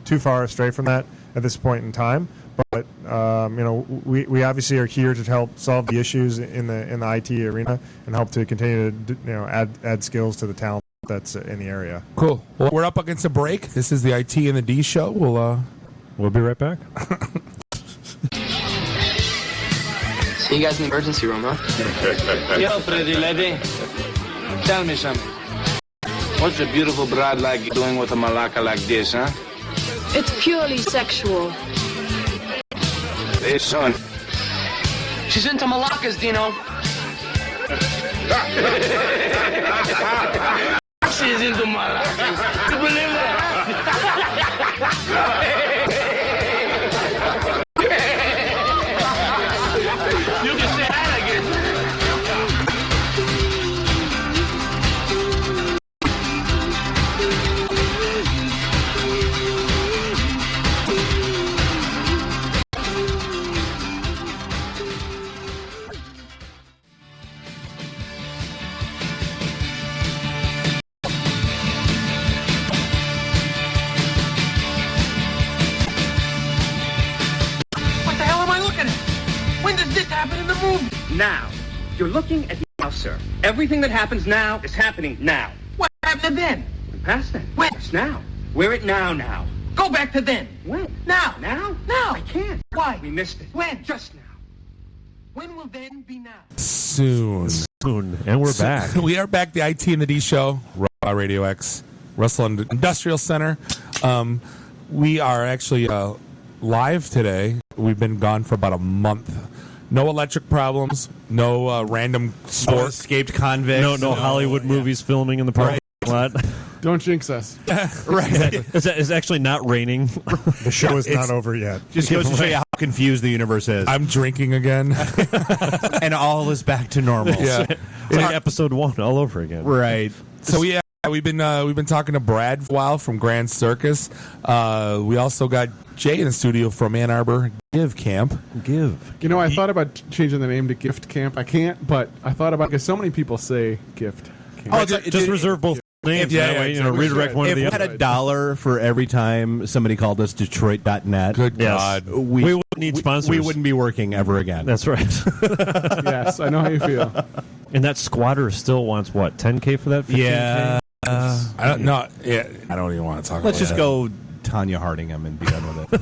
too far astray from that at this point in time. But we obviously are here to help solve the issues in the IT arena and help to continue to add skills to the talent that's in the area. Cool. Well, we're up against a break. This is the IT and the D show. We'll be right back. See you guys in the emergency room, huh? Yo, pretty lady, tell me something. What's a beautiful broad like you doing with a malacca like this, huh? It's purely sexual. Hey, son. She's into malakas, Dino. She's into malacas. You believe that? You can say that again. Happen in the movie. Now. You're looking at now, sir. Everything that happens now is happening now. What happened then? Past then. When? It's now. We're at now. Go back to then. When? Now. Now? Now. I can't. Why? We missed it. When? Just now. When will then be now? Soon. And we're back. We are back, the IT and the D show, Raw Radio X, Russell Industrial Center. We are actually live today. We've been gone for about a month. No electric problems. No random No escaped convicts. No Hollywood movies filming in the parking lot. Don't jinx us. Right. It's actually not raining. The show is not over yet. Just goes to show you how confused the universe is. I'm drinking again. And all is back to normal. Yeah. It's like episode 1 all over again. Right. So yeah, we've been talking to Brad for a while from Grand Circus. We also got Jay in the studio from Ann Arbor Give Camp. I thought about changing the name to Gift Camp. I can't, but I thought about because so many people say Gift Camp. Oh, just reserve both names. That way, redirect one to the other. If we had $1 for every time somebody called us Detroit.net, good God, we wouldn't need sponsors. We wouldn't be working ever again. That's right. Yes, I know how you feel. And that squatter still wants what, $10K for that? $15K? Yeah. I don't know. Yeah, I don't even want to talk. Let's about just go Tanya Harding him and be done with it.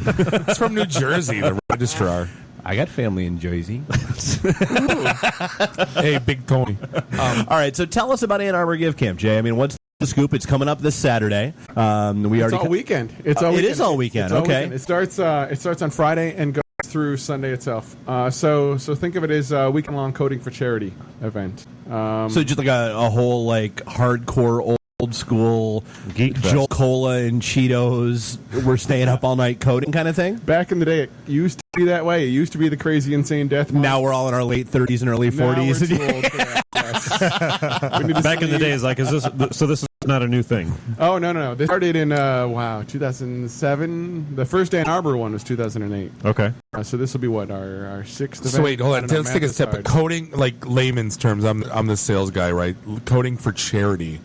It's from New Jersey, the registrar. I got family in Jersey. Hey, Big Tony. All right, so tell us about Ann Arbor Give Camp, Jay. I mean, what's the scoop? It's coming up this Saturday. It's all weekend. It's all it weekend. is all weekend. It's all Okay. weekend. It starts on Friday and goes through Sunday itself. So think of it as a weekend-long coding for charity event. So just like a whole like hardcore old school Geek Joel Cola and Cheetos. We're staying up all night coding kind of thing. Back in the day, it used to be that way. It used to be the crazy, insane death month. Now we're all in our late 30s and early 40s. Now we're too old for that. Yes. We need to Back in the sleep. days, like, this is not a new thing. Oh, no. This started in, 2007. The first Ann Arbor one was 2008. Okay. So this will be what, our sixth event? So wait, hold I on. don't know, Let's take a math step. is hard. Coding, like layman's terms. I'm the sales guy, right? Coding for charity.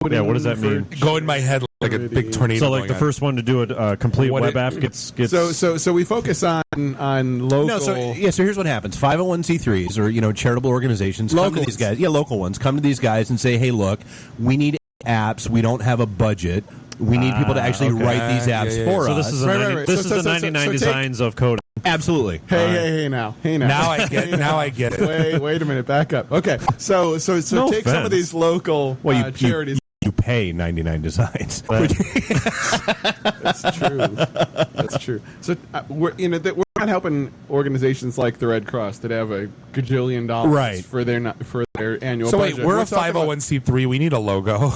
Yeah, what does that mean? Go in my head like a big tornado. So, like, the going first one to do a complete What web it- app gets So we focus on local. No, so here's what happens: 501c3s or charitable organizations come to these guys. Yeah, local ones come to these guys and say, "Hey, look, we need apps. We don't have a budget. We need people to actually write these apps for so us." This is this is the 99 designs of coding. Absolutely. Hey now. Now I get it. Now I get it. Wait a minute. Back up. Okay. So No take some offense. of these local charities. You pay 99 designs. That's true. That's true. So we're not helping organizations like the Red Cross that have a gajillion dollars Right. for their annual. So budget. wait, we're a talking about- 501c3. We need a logo.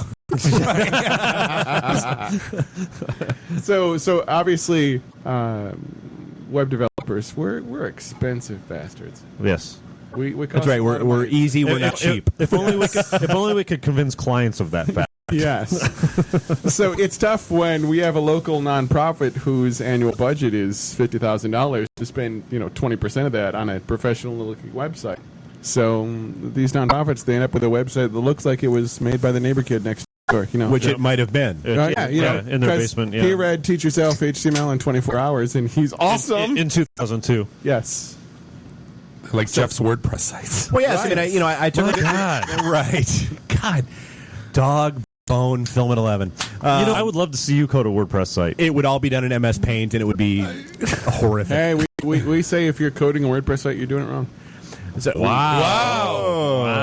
So obviously, web developers we're expensive bastards. Yes. We cost That's right. a lot of We're money. easy. We're not cheap. If only we could convince clients of that fact. Yes. So it's tough when we have a local nonprofit whose annual budget is $50,000 to spend 20% of that on a professional looking website. So these nonprofits, they end up with a website that looks like it was made by the neighbor kid next door. Which it might have been. In their 'cause basement. He Yeah. read Teach Yourself HTML in 24 hours, and he's awesome. In 2002. Yes. Like Jeff's WordPress sites. Well, yes. Right. I took My it. God. Right. God. Dog bone film at 11. I would love to see you code a WordPress site. It would all be done in MS Paint, and it would be horrific. Hey, we say if you're coding a WordPress site, you're doing it wrong. So, Wow.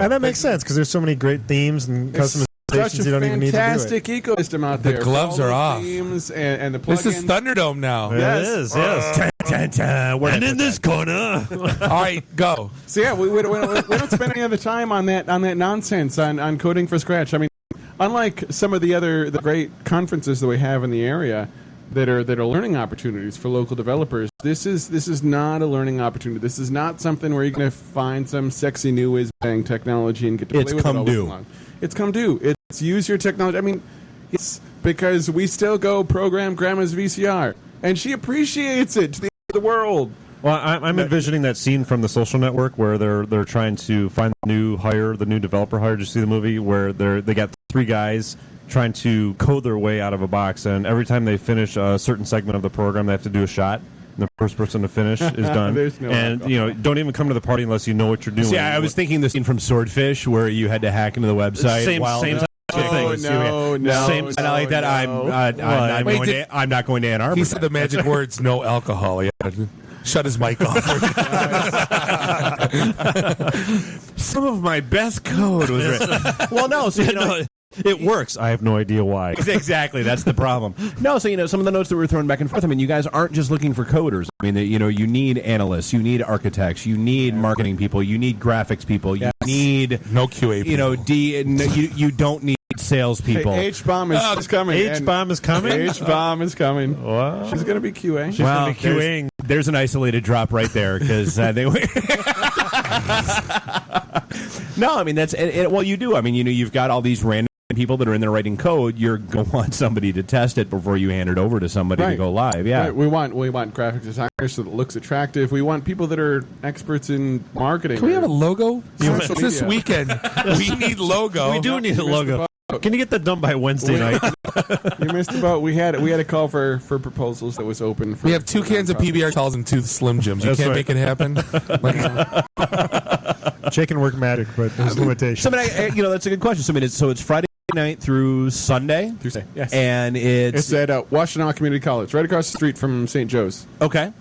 And that makes sense because there's so many great themes and customizations Such you a don't even need to do it. fantastic ecosystem out The there. gloves for all are the off. Themes and the plugins. This is Thunderdome now. Yes. It is, yes. And in this corner. All right, go. So yeah, we don't spend any of the time on that nonsense on coding from scratch. I mean, unlike some of the great conferences that we have in the area that are learning opportunities for local developers, this is not a learning opportunity. This is not something where you're going to find some sexy new whiz bang technology and get to play with it all week long. It's come due. It's use your technology. I mean, it's because we still go program grandma's VCR, and she appreciates it to the end of the world. Well, I'm envisioning that scene from The Social Network where they're trying to find the new developer hire. Did you see the movie where they got three guys trying to code their way out of a box, and every time they finish a certain segment of the program, they have to do a shot. And the first person to finish is done. There's no alcohol. Don't even come to the party unless you know what you're doing. See, I was thinking the scene from Swordfish where you had to hack into the website. Same type of thing. Same. And I like that. I'm not going to Ann Arbor. He said the magic words, no alcohol. Yeah. Shut his mic off. Some of my best code was written. Well, no. So, It works. I have no idea why. Exactly, that's the problem. No, so some of the notes that we're throwing back and forth. I mean, you guys aren't just looking for coders. I mean, you need analysts, you need architects, you need marketing people, you need graphics people, you need no QA people. You don't need salespeople. Hey, H-bomb is coming. H-bomb is coming. H-bomb is coming. Wow. She's going to be QA. She's going to be QAing. There's an isolated drop right there because they. No, I mean that's well, you do. I mean, you've got all these random people that are in there writing code. You're going to want somebody to test it before you hand it over to somebody to go live. Yeah, right. We want graphic designers so that it looks attractive. We want people that are experts in marketing. Can we have a logo? This media. weekend, we need logo. We do need a logo. Can you get that done by Wednesday night? You missed the boat. We had a call for proposals that was open. We have 2 cans of PBR Talls and 2 Slim Jims. You can't make it happen. Jake can work magic, but there's limitations. So, that's a good question. So, it's Friday night through Sunday. Yes. And it's Okay.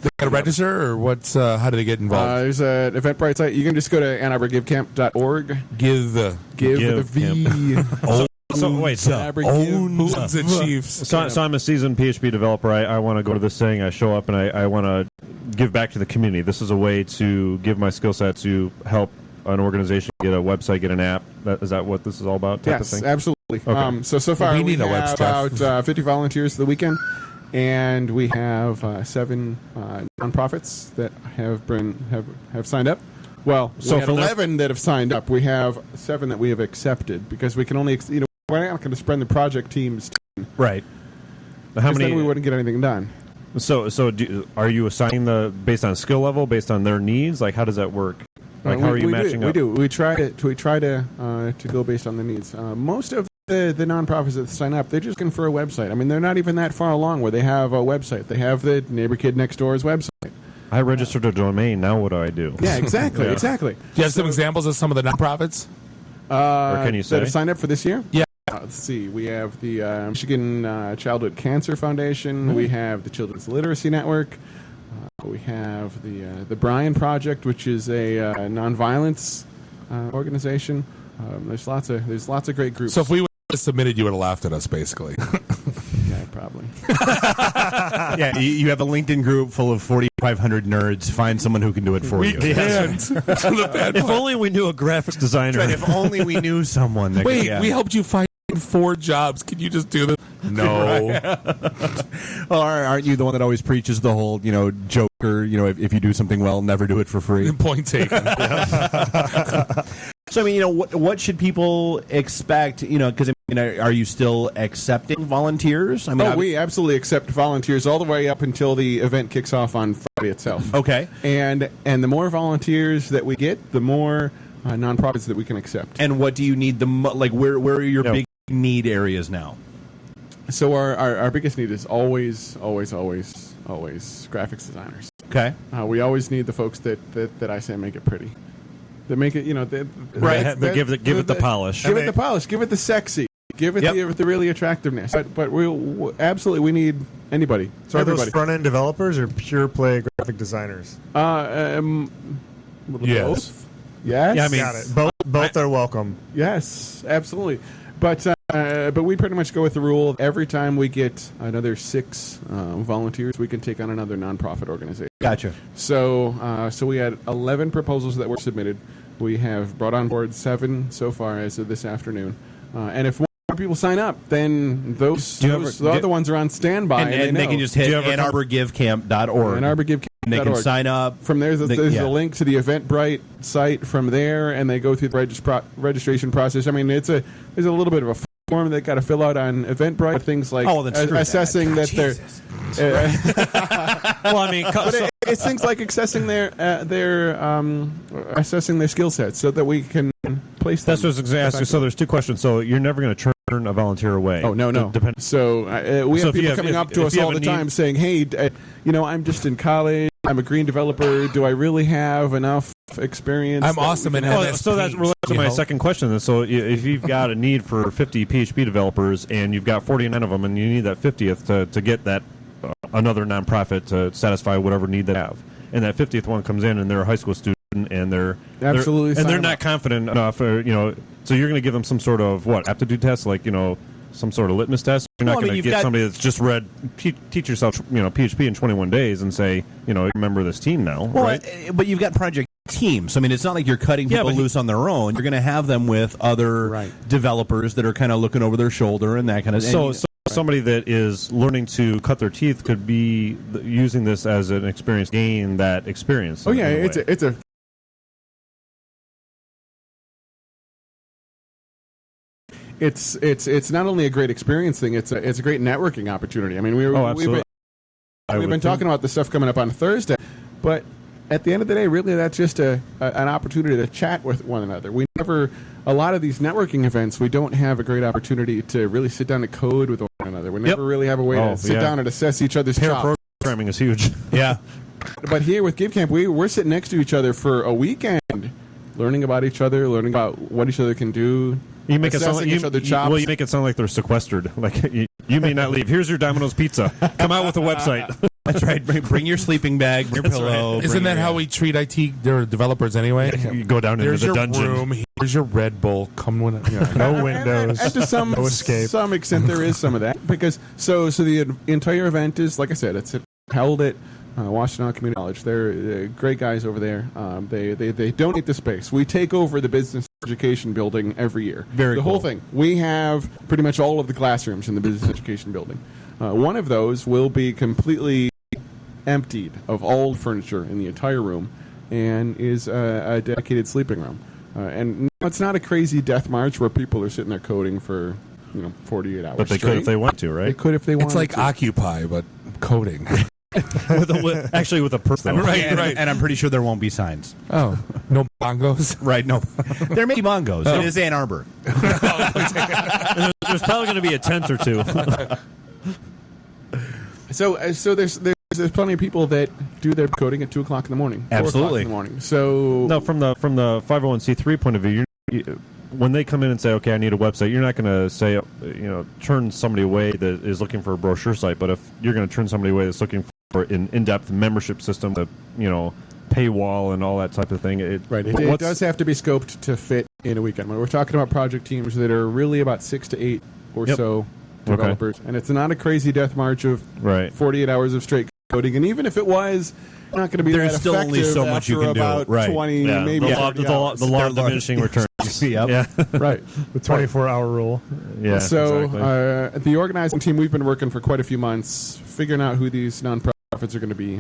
They got to register, or what's? How do they get involved? There's an Eventbrite site. You can just go to AnnArborGiveCamp.org. Give with a V. So wait, owns the Chiefs. So I'm a seasoned PHP developer. I want to go to this thing. I show up and I want to give back to the community. This is a way to give my skill set to help an organization get a website, get an app. Is that what this is all about? Type of thing? Absolutely. Okay. So far we need a have website. about 50 volunteers for the weekend, and we have 7 nonprofits that have signed up. Well, so we had 11 that have signed up. We have 7 that we have accepted because we can only, we're not going to spread the project teams. Right. How many? Then we wouldn't get anything done. So are you assigning based on skill level, based on their needs? Like, how does that work? Like, how are you matching up? We do. We try to go based on the needs. Most of the nonprofits that sign up, they're just looking for a website. I mean, they're not even that far along where they have a website. They have the neighbor kid next door's website. I registered a domain. Now what do I do? Yeah, exactly. Exactly. Do you have some examples of some of the nonprofits? Or can you say? That have signed up for this year? Yeah. Let's see. We have the Michigan Childhood Cancer Foundation. Mm-hmm. We have the Children's Literacy Network. We have the Bryan Project, which is a nonviolence organization. There's lots of great groups. So if we would have submitted, you would have laughed at us, basically. Yeah, probably. Yeah, you have a LinkedIn group full of 4,500 nerds. Find someone who can do it for you. If only we knew a graphics designer. Right, if only we knew someone. That Wait, could, we helped you find 4 jobs. Can you just do this? No. Well, aren't you the one that always preaches the whole, Joker, if you do something well, never do it for free? Point taken. So, I mean, what should people expect? Because, are you still accepting volunteers? I mean, we absolutely accept volunteers all the way up until the event kicks off on Friday itself. Okay. And the more volunteers that we get, the more nonprofits that we can accept. And what do you need where are your big need areas now? So our biggest need is always graphics designers. Okay. We always need the folks that I say make it pretty. That make it, give it the polish. Give it the polish. Give it the sexy. Give it the really attractiveness. But we absolutely we need anybody. So are those front end developers or pure play graphic designers? Yes. Both. Yes. Yeah, I mean, got it. Both are welcome. Yes, absolutely. But we pretty much go with the rule of every time we get another 6 volunteers, we can take on another nonprofit organization. Gotcha. So we had 11 proposals that were submitted. We have brought on board 7 so far as of this afternoon. And if more people sign up, then the other ones are on standby. And they can just hit AnnArborGiveCamp.org. AnnArborGiveCamp.org. And they can sign up. From there, there's a link to the Eventbrite site from there, and they go through the registration process. I mean, there's a little bit of a form they got to fill out on Eventbrite. Things like assessing that they're. Well, I mean, it's things like assessing their skill sets so that we can place them. That's what I was going to ask you. So there's 2 questions. So you're never going to turn a volunteer away. Oh, no. So we have people coming up to us all the time saying, hey, I'm just in college. I'm a green developer. Do I really have enough experience? I'm awesome in MS. So that relates to my second question. So if you've got a need for 50 PHP developers and you've got 49 of them and you need that 50th to get that another nonprofit to satisfy whatever need they have, and that 50th one comes in and they're a high school student and they're Absolutely and sign they're them not up. confident enough. So you're going to give them some sort of aptitude test, some sort of litmus test. You're not going to get somebody that's just read teach yourself PHP in 21 days and say remember this team now, right? But you've got project teams. I mean, it's not like you're cutting people loose on their own. You're going to have them with other developers that are kind of looking over their shoulder and that kind of. So somebody that is learning to cut their teeth could be using this as an experience, gain that experience. Oh yeah, it's a It's not only a great experience thing; it's a great networking opportunity. I mean, we've been talking about the stuff coming up on Thursday, but at the end of the day, really, that's just an opportunity to chat with one another. A lot of these networking events, we don't have a great opportunity to really sit down and code with one another. We never really have a way to sit down and assess each other's chops. Programming is huge. Yeah. But here with GiveCamp, we're sitting next to each other for a weekend, learning about each other, learning about what each other can do. You make it sound like each other chops. you make it sound like they're sequestered. Like you may not leave. Here's your Domino's pizza. Come out with a website. That's right. Bring your sleeping bag, your pillow. Right. Isn't that how we treat IT developers anyway? You go down into the dungeon. Room. Here's your Red Bull. Come when no windows. And to no escape. some extent, there is some of that because so the entire event is, like I said, it's held at Washtenaw Community College. They're great guys over there. They donate the space. We take over the business education building every year. The whole thing. We have pretty much all of the classrooms in the business education building. One of those will be completely emptied of all furniture in the entire room and is a dedicated sleeping room. And it's not a crazy death march where people are sitting there coding for 48 hours. But they could if they want to, right? They could if they want to. It's like Occupy, but coding. Actually, with a person. Right. And I'm pretty sure there won't be signs. Oh, no bongos? Right, no. There may be bongos. It is Ann Arbor. There's probably going to be a tent or two. So there's plenty of people that do their coding at 2 o'clock in the morning. Absolutely. 4 o'clock in the morning. So no, from the 501c3 point of view, when they come in and say, "Okay, I need a website," you're not going to say, turn somebody away that is looking for a brochure site. But if you're going to turn somebody away that's looking for an in-depth membership system, the paywall and all that type of thing, it does have to be scoped to fit in a weekend. When we're talking about project teams that are really about 6 to 8 or so developers, and it's not a crazy death march of 48 hours of straight coding. And even if it was, not going to be There's that still only so much you can do. About 20, maybe the law of diminishing returns. Yeah, right. The 24-hour rule. Yeah. So exactly. the organizing team, we've been working for quite a few months, figuring out who these nonprofits are going to be.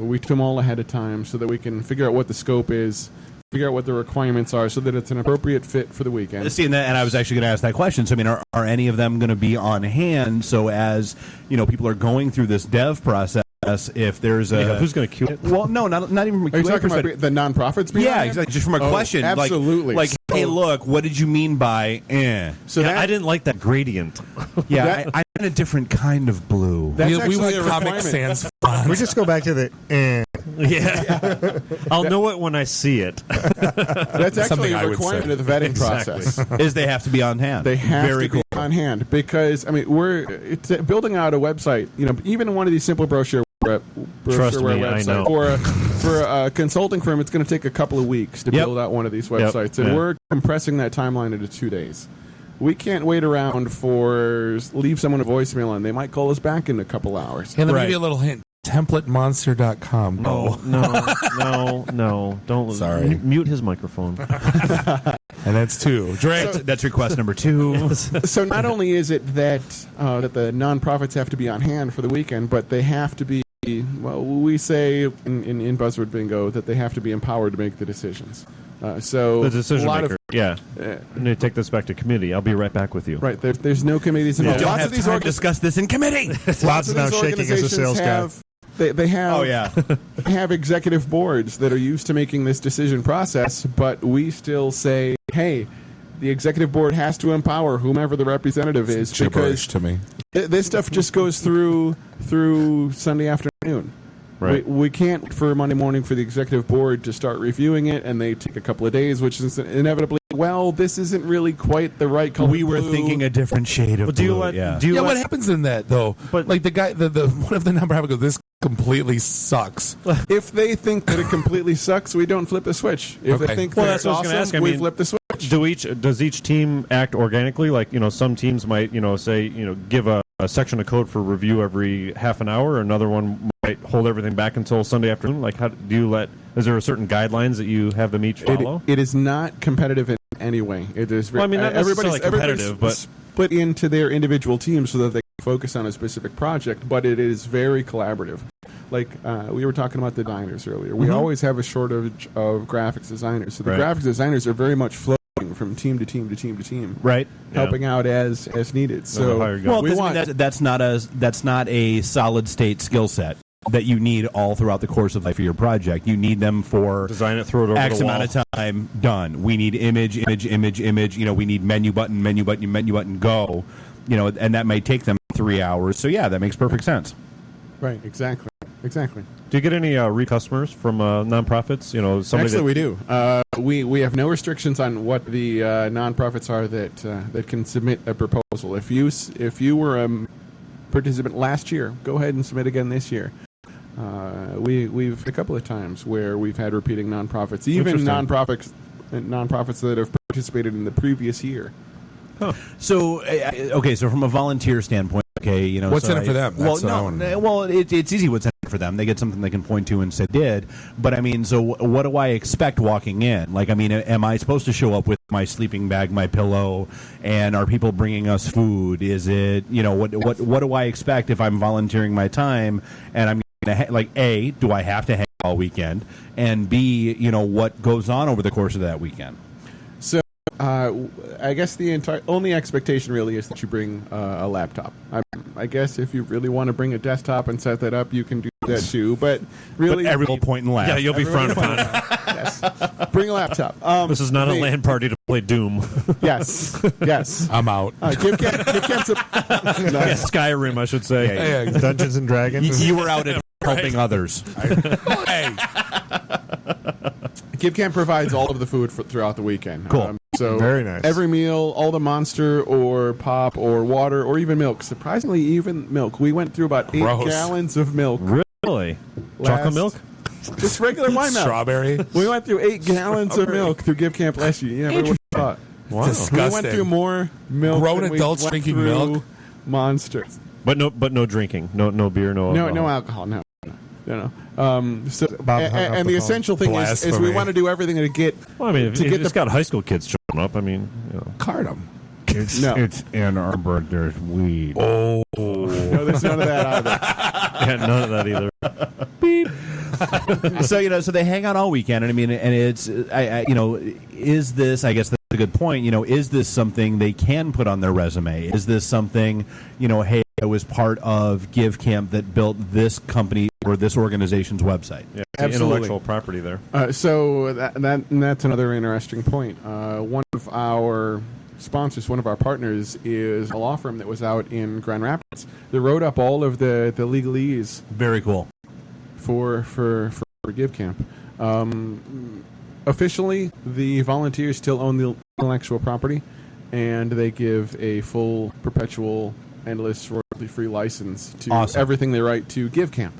We took them all ahead of time so that we can figure out what the scope is, figure out what the requirements are, so that it's an appropriate fit for the weekend. See, and I was actually going to ask that question. So, I mean, are any of them going to be on hand? So, as people are going through this dev process, if there's who's going to queue it? Well, no, not even from a Are you talking about the nonprofits? Yeah, exactly. Just from a question, absolutely. Like, hey, look, what did you mean by So I didn't like that gradient. Yeah, I'm in a different kind of blue. That's we want a Comic requirement. Sans font. We just go back to the Yeah. I'll know it when I see it. That's actually a requirement of the vetting process. Is they have to be on hand. They have Very to be on hand because it's building out a website. Even one of these simple brochureware website for a consulting firm, it's going to take a couple of weeks to build out one of these websites, and we're compressing that timeline into 2 days. We can't wait around leave someone a voicemail, and they might call us back in a couple hours. And let me give you a little hint. Templatemonster.com. No. Don't. Sorry. Mute his microphone. And that's 2. That's request number 2. So not only is it that the nonprofits have to be on hand for the weekend, but they have to be, we say in Buzzword Bingo that they have to be empowered to make the decisions. So the decision maker. I need to take this back to committee. I'll be right back with you. Right. There's no committees involved. Don't have time to discuss this in committee. Lots of now shaking as a sales guy. They have executive boards that are used to making this decision process, but we still say, hey, the executive board has to empower whomever the representative is, because to me. This stuff just goes through Sunday afternoon. Right. We can't for Monday morning for the executive board to start reviewing it, and they take a couple of days, which is inevitably, this isn't really quite the right color. We were thinking a different shade of blue. What happens in that though? But like the guy, the one of the nonprofit goes, this completely sucks. If they think that it completely sucks, we don't flip the switch. If they think that it's awesome, we flip the switch. Does each team act organically? Like, some teams might, say, give a section of code for review every half an hour. Another one might hold everything back until Sunday afternoon. Like, how do you is there a certain guidelines that you have them each follow? It is not competitive in any way. It is very, not necessarily competitive, but split into their individual teams so that they can focus on a specific project, but it is very collaborative. Like we were talking about the designers earlier. We always have a shortage of graphics designers. So the graphics designers are very much floating from team to team to team to team, right? Helping out as needed. So that's not a solid state skill set that you need all throughout the course of life of your project. You need them for design it, throw it over X the amount of time, done. We need image. We need menu button, go. And that may take them 3 hours. So yeah, that makes perfect sense. Right, exactly. Do you get any re-customers from nonprofits? Actually, we do. We have no restrictions on what the nonprofits are that can submit a proposal. If you were a participant last year, go ahead and submit again this year. We've a couple of times where we've had repeating nonprofits, even nonprofits that have participated in the previous year. Huh. So so from a volunteer standpoint, what's in it for them? It's easy. What's in it for them? They get something they can point to and say did. But so what do I expect walking in? Am I supposed to show up with my sleeping bag, my pillow, and are people bringing us food? Is it what do I expect if I'm volunteering my time and I'm gonna A, do I have to hang all weekend, and B, what goes on over the course of that weekend? I guess the only expectation really is that you bring a laptop. I guess if you really want to bring a desktop and set that up, you can do that too. But really, everyone will point and laugh. Yeah, you'll be frowned upon. Yes, bring a laptop. This is not a LAN party to play Doom. Yes. I'm out. Skyrim, I should say. Yeah. Dungeons and Dragons. You were out at helping others. Hey. GiveCamp provides all of the food throughout the weekend. Cool. So very nice. Every meal, all the Monster or pop or water or even milk. Surprisingly, even milk. We went through about 8 gallons of milk. Really? Chocolate milk? Just regular white milk. Strawberry? We went through 8 gallons of milk through GiveCamp last year. You never would have thought. Wow. Disgusting. We went through more milk. Grown than adults we went drinking through milk? Monster. But no drinking. No beer, no alcohol. No alcohol, no. And the essential thing is we want to do everything to get. Well, if you just got high school kids showing up, card them. It's Ann Arbor. There's weed. Oh, no, there's none of that either. Yeah, none of that either. Beep. So they hang out all weekend, and it's is this? I guess that's a good point. Is this something they can put on their resume? Is this something hey, I was part of GiveCamp that built this company or this organization's website? Yeah, absolutely. Intellectual property there. So that's another interesting point. One of our sponsors, one of our partners, is a law firm that was out in Grand Rapids. They wrote up all of the legalese. Very cool. For GiveCamp. Officially, the volunteers still own the intellectual property, and they give a full, perpetual, endless, royalty-free license to everything they write to GiveCamp.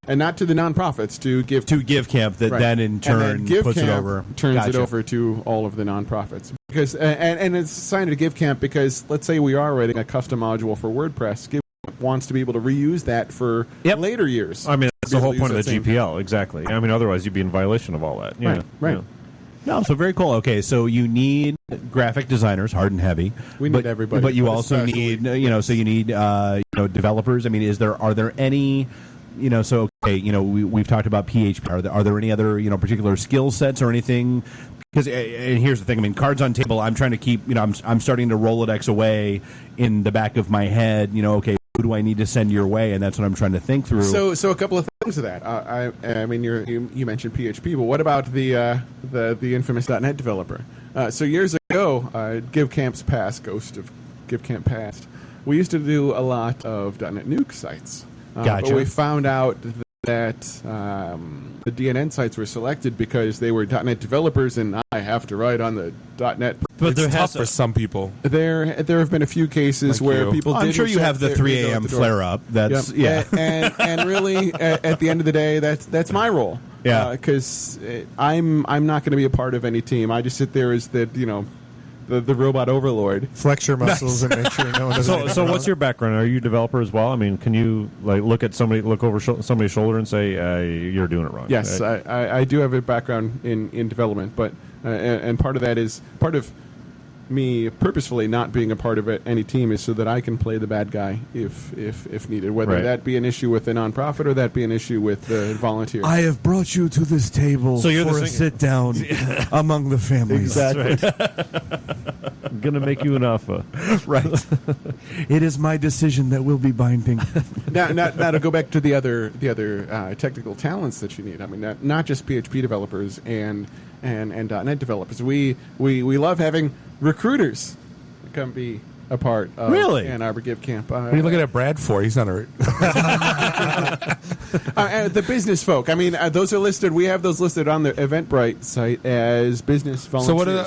And not to the nonprofits, to GiveCamp that then in turn puts it over. Turns it over to all of the nonprofits. Because and it's assigned to GiveCamp because let's say we are writing a custom module for WordPress. GiveCamp wants to be able to reuse that for later years. That's the whole point of the GPL, exactly. Otherwise you'd be in violation of all that. Yeah. Right. Yeah. No, so very cool. Okay, so you need graphic designers, hard and heavy. We need everybody, but you also need, so you need, developers. Are there any, we've talked about PHP. Are there any other, particular skill sets or anything? Because, and here's the thing. Cards on table. I'm trying to keep, I'm starting to Rolodex away in the back of my head. Okay, who do I need to send your way? And that's what I'm trying to think through. So a couple of things to that. You mentioned PHP, but what about the infamous .NET developer? So years ago, GiveCamp's past, Ghost of GiveCamp past, we used to do a lot of .NET Nuke sites. Gotcha. But we found out that the DNN sites were selected because they were .NET developers, and I have to write on the .NET. But it's tough for some people. There have been a few cases Like where you. people. I'm sure you have the 3 a.m. flare up. That's and really, at the end of the day, that's my role. Yeah, because I'm not going to be a part of any team. I just sit there as the the robot overlord. Flex your muscles and make sure no one doesn't. So what's your background? Are you a developer as well? I mean, can you look over somebody's shoulder and say you're doing it wrong? Yes, right? I do have a background in development, but and part of that is part of me purposefully not being a part of any team is so that I can play the bad guy if needed, whether that be an issue with a nonprofit or that be an issue with the volunteer. I have brought you to this table for a sit down among the families. Exactly. I'm gonna make you an offer. Right. It is my decision that will be binding. now to go back to the other technical talents that you need. I mean, not just PHP developers and .NET developers. We love having recruiters come be a part of Ann Arbor Give Camp. What are you looking at Brad for? He's not a... The business folk. I mean, those are listed. We have those listed on the Eventbrite site as business volunteers. So what are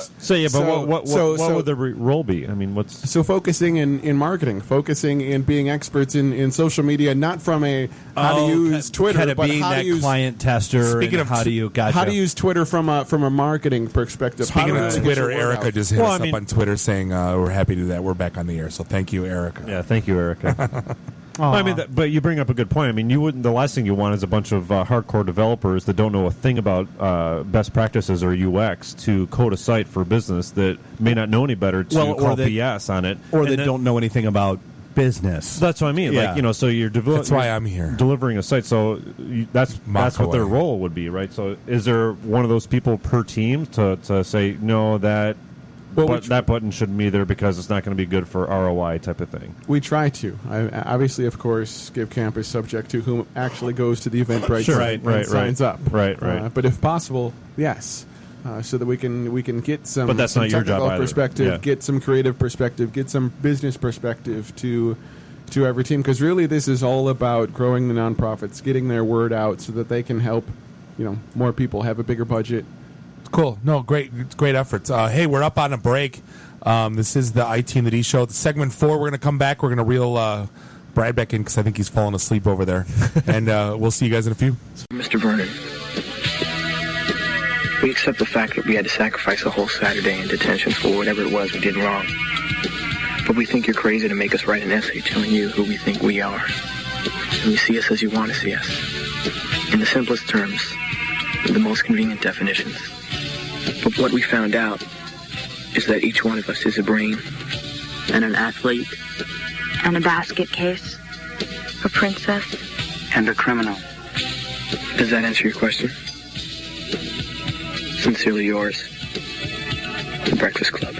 what would the role be? I mean, what's... So focusing in marketing, focusing in being experts in social media, not from a how to use Twitter, kind of but being how that to use client tester. Speaking and of how do you how to use Twitter from a marketing perspective. Speaking of Twitter, Erica Erica just hit us up on Twitter saying we're happy to do that. We're back on the air, so thank you, Erica. Yeah, thank you, Erica. I mean, but you bring up a good point. I mean, you wouldn't. The last thing you want is a bunch of hardcore developers that don't know a thing about best practices or UX to code a site for business that may not know any better to call BS on it, or that don't know anything about business. That's what I mean. Yeah. Like, so you're That's why I'm here. delivering a site. So that's what their role would be, right? So is there one of those people per team to say no that? But that button shouldn't be there because it's not going to be good for ROI type of thing. We try to. Obviously, of course, Give Camp is subject to whom actually goes to the Eventbrite site and signs up. Right. But if possible, yes, so that we can get some. But that's some not your job either. perspective, get some creative perspective, get some business perspective to every team. Because really, this is all about growing the nonprofits, getting their word out, so that they can help, more people have a bigger budget. Cool. No, great efforts. Hey, we're up on a break. This is the IT and the D show. Segment 4, we're going to come back. We're going to reel Brad back in because I think he's falling asleep over there. And we'll see you guys in a few. Mr. Vernon, we accept the fact that we had to sacrifice a whole Saturday in detention for whatever it was we did wrong. But we think you're crazy to make us write an essay telling you who we think we are. And you see us as you want to see us. In the simplest terms, with the most convenient definitions. But what we found out is that each one of us is a brain and an athlete And a basket case. A princess. and a criminal. Does that answer your question? Sincerely yours, The Breakfast Club.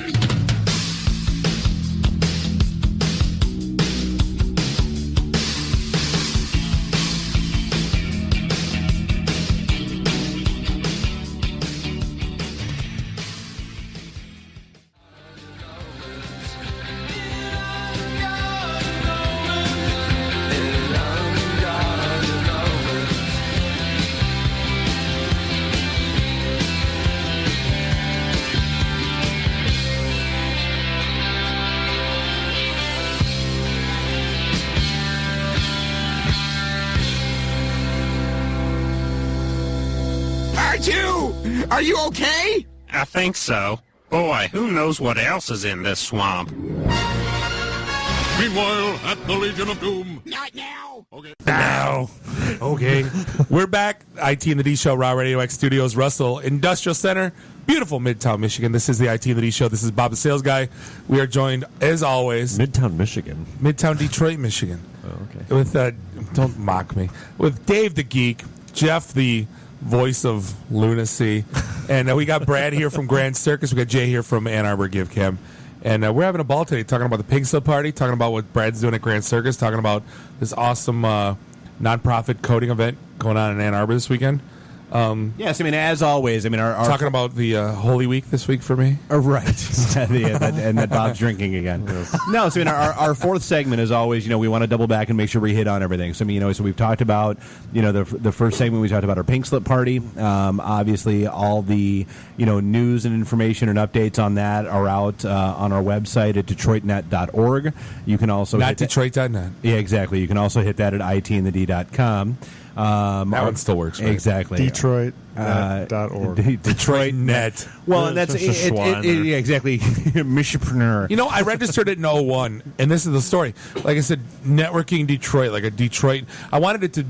R2! Are you okay? I think so. Boy, who knows what else is in this swamp? Meanwhile, at the Legion of Doom. Not now! Okay. Now. Okay. We're back. IT and the D Show, Raw Radio X Studios, Russell Industrial Center, beautiful Midtown, Michigan. This is the IT and the D Show. This is Bob the Sales Guy. We are joined, as always... Midtown, Michigan. Midtown, Detroit, Michigan. Oh, okay. With, don't mock me, with Dave the Geek, Jeff the voice of lunacy, and we got Brad here from Grand Circus. We got Jay here from Ann Arbor Give Camp. And we're having a ball today talking about the Pig Slip Party, talking about what Brad's doing at Grand Circus, talking about this awesome nonprofit coding event going on in Ann Arbor this weekend. Yes, I mean, as always, I mean, our talking about the Holy Week this week for me. Right, and that Bob's drinking again. No, so I mean, our fourth segment is always, we want to double back and make sure we hit on everything. So I mean, so we've talked about, the first segment we talked about our pink slip party. Obviously, all the news and information and updates on that are out on our website at DetroitNet.org. You can also not Detroit.net. Yeah, exactly. You can also hit that at itandthed.com. That one still works, right? Exactly. DetroitNet.org. Detroit Net. Well, and that's yeah, exactly. Michipreneur. I registered it in 01, and this is the story. Like I said, networking Detroit, like a Detroit. I wanted it to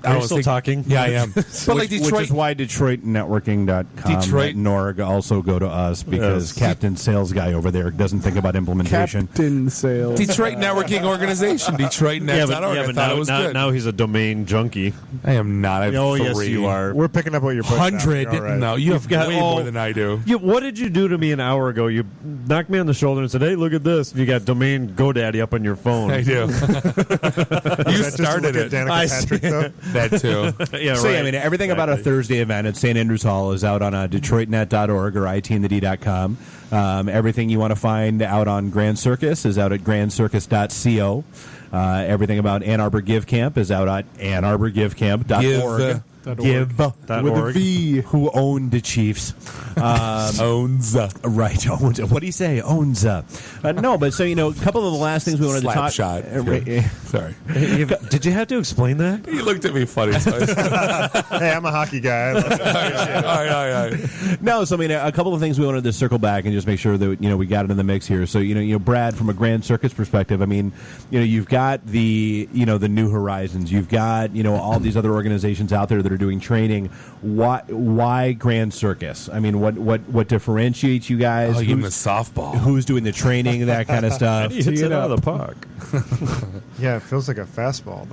Are you still talking? Yeah, I am. But like Detroit, which is why DetroitNetworking.com also go to us, because Captain Sales Guy over there doesn't think about implementation. Captain Sales. Detroit Networking Organization, DetroitNet.org. I thought it was good. Now he's a domain junkie. I am not. I have yes, 3. you are. We're picking up what you're putting 100. down. Right. No, you've got way more than I do. What did you do to me an hour ago? You knocked me on the shoulder and said, "Hey, look at this." You got domain GoDaddy up on your phone. I do. You started it. Danica Patrick, though? That too. Yeah, so, right. yeah, I mean, everything about our Thursday event at St. Andrews Hall is out on DetroitNet.org or itandthed.com. Everything you want to find out on Grand Circus is out at grandcircus.co. Everything about Ann Arbor Give Camp is out at annarborgivecamp.org. Give with a V. Who owned the Chiefs? Owns. Right. Owns. What do you say? Owns. No, but so, a couple of the last things we wanted to talk. Shot. Sorry. Did you have to explain that? He looked at me funny. So hey, I'm a hockey guy. I love it. All right. No, so I mean, a couple of things we wanted to circle back and just make sure that we got it in the mix here. So Brad, from a Grand Circus perspective, I mean, you've got the the New Horizons, you've got all these other organizations out there that are doing training. Why Grand Circus? I mean, what differentiates you guys? Oh, you give them a softball. Who's doing the training? That kind of stuff. He hits it out of the puck. Yeah, it feels like a fastball.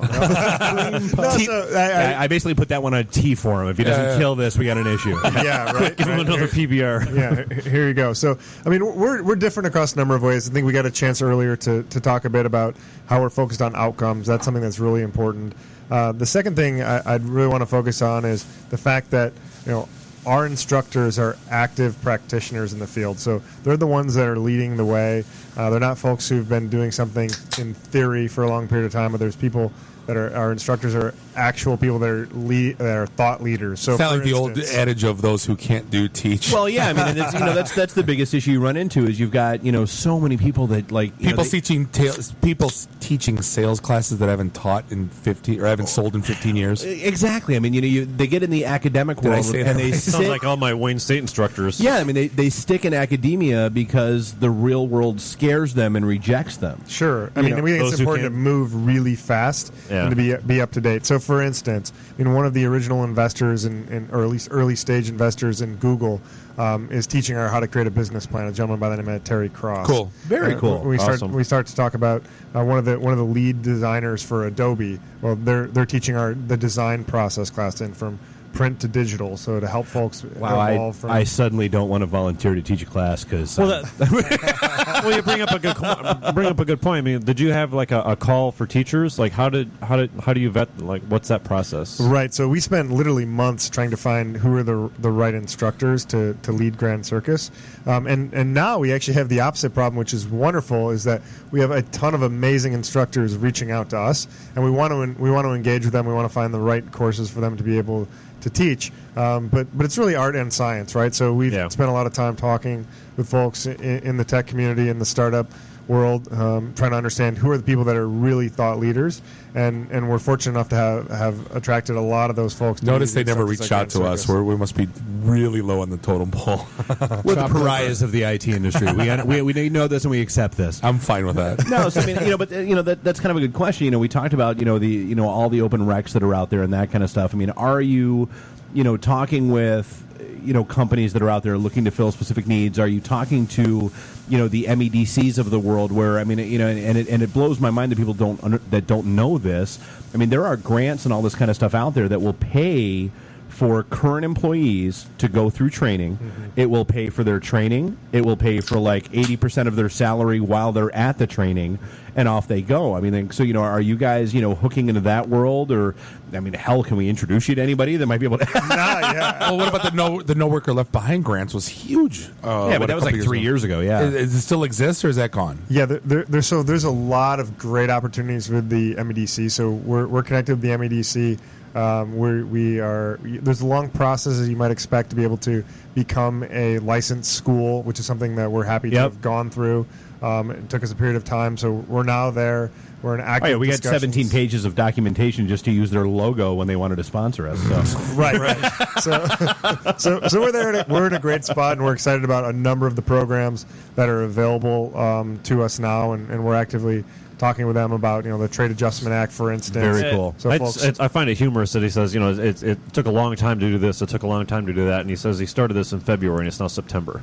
I basically put that one on a T for him. If he doesn't kill this, we got an issue. Yeah, right. Give him another PBR. Yeah, here you go. So, I mean, we're different across a number of ways. I think we got a chance earlier to talk a bit about how we're focused on outcomes. That's something that's really important. The second thing I'd really want to focus on is the fact that our instructors are active practitioners in the field. So they're the ones that are leading the way. They're not folks who've been doing something in theory for a long period of time, but there's people that are our instructors are actual people that are thought leaders. So it's not like the old adage of those who can't do teach. Well, yeah, I mean, and it's, that's the biggest issue you run into is you've got so many people that people teaching sales classes that haven't taught in 15 or haven't sold in 15 years. Exactly. I mean, they get in the academic world and they sounds like all my Wayne State instructors. Yeah, I mean, they stick in academia because the real world scares them and rejects them. Sure. I mean, we think it's important to move really fast and to be up to date. So, for instance, one of the original investors or at least early stage investors in Google is teaching her how to create a business plan. A gentleman by the name of Terry Cross. Cool. Very cool. We start to talk about one of the lead designers for Adobe. Well, they're teaching the design process class from print to digital, so to help folks evolve. I suddenly don't want to volunteer to teach a class because. Well, you bring up a good point. I mean, did you have like a call for teachers? Like, how do you vet? Like, what's that process? Right. So we spent literally months trying to find who are the right instructors to lead Grand Circus, and now we actually have the opposite problem, which is wonderful. Is that we have a ton of amazing instructors reaching out to us, and we want to engage with them. We want to find the right courses for them to be able to teach, but it's really art and science, right? So we've spent a lot of time talking with folks in the tech community, in the startup world, trying to understand who are the people that are really thought leaders, and we're fortunate enough to have attracted a lot of those folks. Notice they never reach out to us. We must be really low on the totem pole. We're the pariahs of the IT industry. We know this and we accept this. I'm fine with that. No, so I mean, but that's kind of a good question. We talked about all the open recs that are out there and that kind of stuff. I mean, are you talking with companies that are out there looking to fill specific needs? Are you talking to the MEDCs of the world? Where I mean, and it blows my mind that people don't know this. I mean, there are grants and all this kind of stuff out there that will pay for current employees to go through training. It will pay for their training. It will pay for like 80% of their salary while they're at the training, and off they go. I mean, so, are you guys, hooking into that world? Or, I mean, hell, can we introduce you to anybody that might be able to? Well, what about the No Worker Left Behind grants was huge. Yeah, but that was like 3 years ago, yeah. Does it still exist, or is that gone? Yeah, there's a lot of great opportunities with the MEDC. So we're connected with the MEDC. There's a long process, as you might expect, to be able to become a licensed school, which is something that we're happy to have gone through. It took us a period of time, so we're now there. We're in active we had discussions. 17 pages of documentation just to use their logo when they wanted to sponsor us. So. Right. So we're there. We're in a great spot, and we're excited about a number of the programs that are available to us now, and we're actively talking with them about the Trade Adjustment Act, for instance. Very cool. So I find it humorous that he says, it took a long time to do this, it took a long time to do that, and he says he started this in February and it's now September.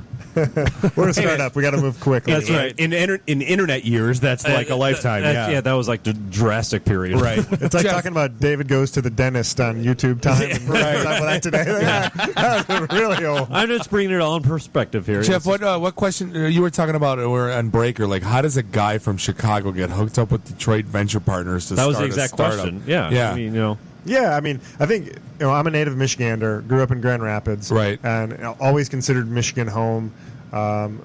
We're a startup. We got to move quickly. That's right. In internet years, that's like a lifetime. That was like the drastic period. Right. It's like talking about David Goes to the Dentist on YouTube time. And talking about that today. That was really old. I'm just bringing it all in perspective here. Jeff, what question you were talking about? We're on Breaker. Like, how does a guy from Chicago get hooked up with Detroit venture partners to that start was the exact question. Yeah. I mean, Yeah, I mean, I think I'm a native Michigander, grew up in Grand Rapids, right, and always considered Michigan home.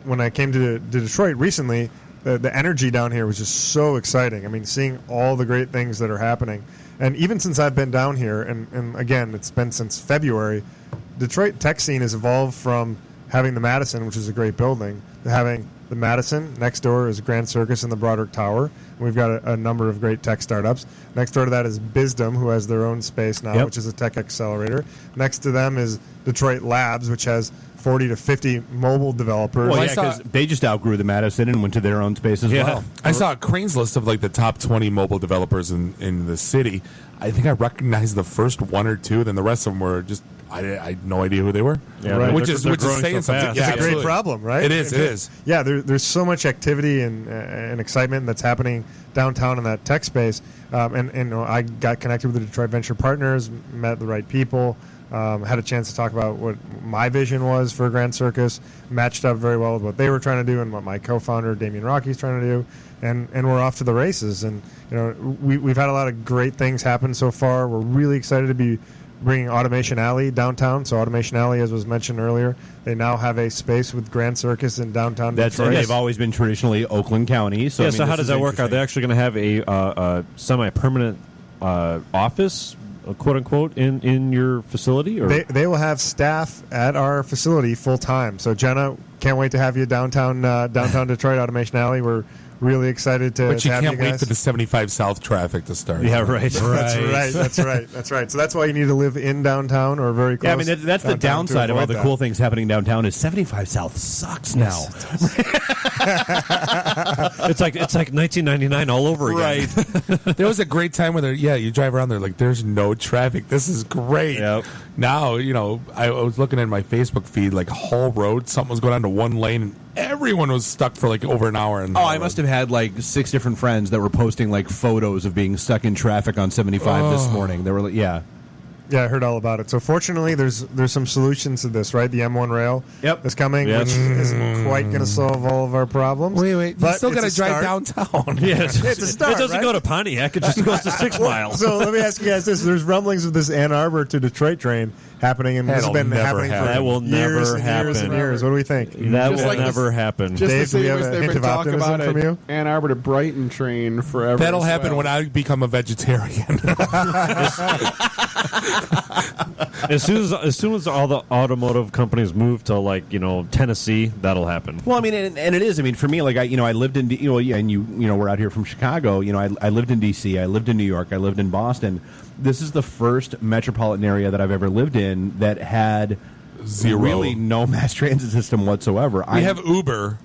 When I came to Detroit recently, the energy down here was just so exciting. I mean, seeing all the great things that are happening, and even since I've been down here, and again, it's been since February, Detroit tech scene has evolved from having the Madison, which is a great building, to having the Madison. Next door is Grand Circus and the Broderick Tower. We've got a number of great tech startups. Next door to that is Bizdom, who has their own space now, which is a tech accelerator. Next to them is Detroit Labs, which has 40 to 50 mobile developers. Well, yeah, because they just outgrew the Madison and went to their own space as well. I saw a Crane's list of like the top 20 mobile developers in the city. I think I recognized the first one or two, then the rest of them were just I had no idea who they were. Yeah, right. Which is saying so something. It's a great problem, right? It is. Yeah, there's so much activity and excitement that's happening downtown in that tech space. And I got connected with the Detroit Venture Partners, met the right people, had a chance to talk about what my vision was for Grand Circus, matched up very well with what they were trying to do and what my co-founder, Damian Rocky's trying to do. And we're off to the races. And we've had a lot of great things happen so far. We're really excited to be bringing Automation Alley downtown. So Automation Alley, as was mentioned earlier, they now have a space with Grand Circus in downtown Detroit. And they've always been traditionally Oakland County. So, so how does that work? Are they actually going to have a semi-permanent office, quote unquote, in your facility? Or they will have staff at our facility full time. So Jenna, can't wait to have you downtown Detroit, Automation Alley. We're really excited to. But you have can't you guys. wait for the 75 South traffic to start. Yeah, right. That's right. So that's why you need to live in downtown or very close. Yeah, I mean that's the downside of all the cool things happening downtown is 75 South sucks now. It's like 1999 all over again. Right. There was a great time where you drive around there like there's no traffic. This is great. Yep. Now, I was looking at my Facebook feed, like Hall Road, something was going on to one lane and everyone was stuck for like over an hour. I must have had like 6 different friends that were posting like photos of being stuck in traffic on 75 this morning. They were like, Yeah, I heard all about it. So fortunately, there's some solutions to this, right? The M1 rail is coming, which isn't quite going to solve all of our problems. Wait. You still got to drive downtown. Yes. It's a start, It doesn't go to Pontiac. It just goes to 6 miles. So let me ask you guys this. There's rumblings of this Ann Arbor to Detroit train happening, and this has been happening for that will years never and happen. years and years. What do we think? That will never happen. Just Dave, the do we same have as a they've hint been of talking optimism about from you? Ann Arbor to Brighton train forever. That'll as happen well. when I become a vegetarian. As soon as all the automotive companies move to Tennessee, that'll happen. Well, I mean, and it is. I mean, for me, like I lived in and we're out here from Chicago. I lived in D.C. I lived in New York. I lived in Boston. This is the first metropolitan area that I've ever lived in that had zero, really no mass transit system whatsoever. We have Uber,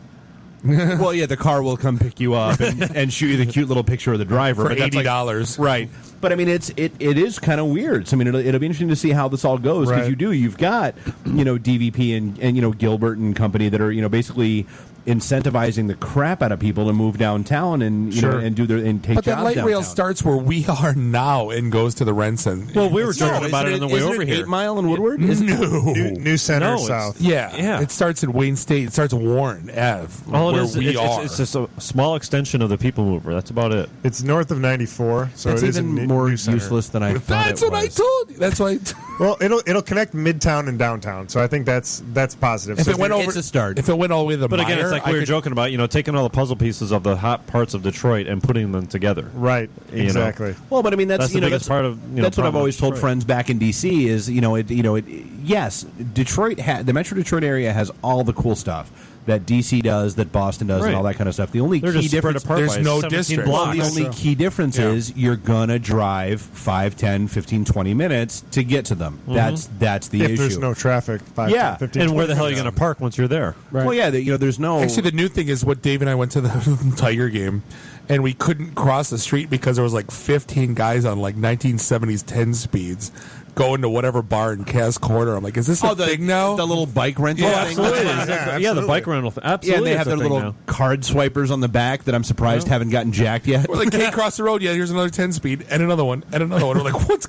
Well, yeah, the car will come pick you up and shoot you the cute little picture of the driver For but that's $80. Right. But I mean, it is kind of weird. So, I mean, it'll be interesting to see how this all goes because Right. you've got DVP and Gilbert and company that are basically incentivizing the crap out of people to move downtown and and do their and take But jobs that light rail downtown. starts where we are now and goes to the Renson. Well, we were talking about it on the way over here. 8 Mile and Woodward? New Center No, it's- South. Yeah. It starts in Wayne State. It starts in Warren Ave, All it where is, we are. it's just a small extension of the People Mover. That's about it. It's north of 94, so That's it is even a more new center. useless than I thought That's it what I was. told you. That's why. Well, it'll connect Midtown and downtown, so I think that's positive. If So it went over, it's a start. If it went all the way to the But again, Meijer, it's like I we were could- joking about, taking all the puzzle pieces of the hot parts of Detroit and putting them together. right, You know. exactly. Well, but I mean that's the biggest part of that's what I've problem always with told Detroit. friends back in DC is yes, Detroit the Metro Detroit area has all the cool stuff that DC does, that Boston does, Right. and all that kind of stuff. The only They're key just spread difference apart there's by no 17 district. blocks. the only key difference is you're gonna drive 5, 10, 15, 20 minutes to get to them. That's the If issue. there's no traffic, 5, Yeah. 10, 15, And where the 20 hell are you going to minutes. park once you're there? Well, yeah, there's no. Actually, the new thing is what Dave and I went to the Tiger game, and we couldn't cross the street because there was like 15 guys on like 1970s 10 speeds going to whatever bar in Cass Corner. I'm like, is this a thing now? The little bike rental Yeah, thing. Absolutely. Yeah, the bike rental thing. Yeah, Absolutely. and they have it's a their thing little now. card swipers on the back that I'm surprised haven't gotten jacked yet. We're like, can't cross the road yet. Here's another 10 speed and another one and another one. We're like, what's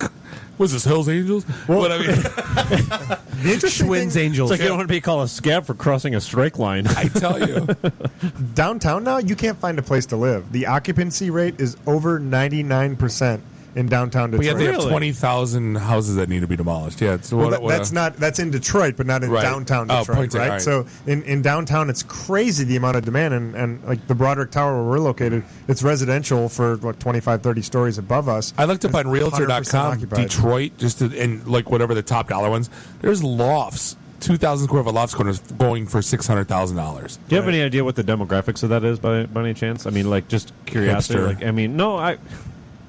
this, Hills Angels? What I mean, The interesting Schwinn's thing, Angels. It's like you don't want to be called a scab for crossing a strike line. I tell you. downtown now, you can't find a place to live. The occupancy rate is over 99% in downtown But Detroit. yet they have 20,000 houses that need to be demolished. Yeah, it's Well, that's in Detroit, but not in Right. downtown Oh, Detroit, point taken, right? all right. So in downtown, it's crazy the amount of demand, and like the Broderick Tower where we're located, it's residential for 25, 30 stories above us. I looked up on and 100% Realtor.com, occupied. Detroit, and like whatever the top dollar ones. There's lofts, 2,000 square foot lofts going for $600,000. Do you have any idea what the demographics of that is by any chance? I mean, like, just curiosity. Hipster. Like, I mean, no,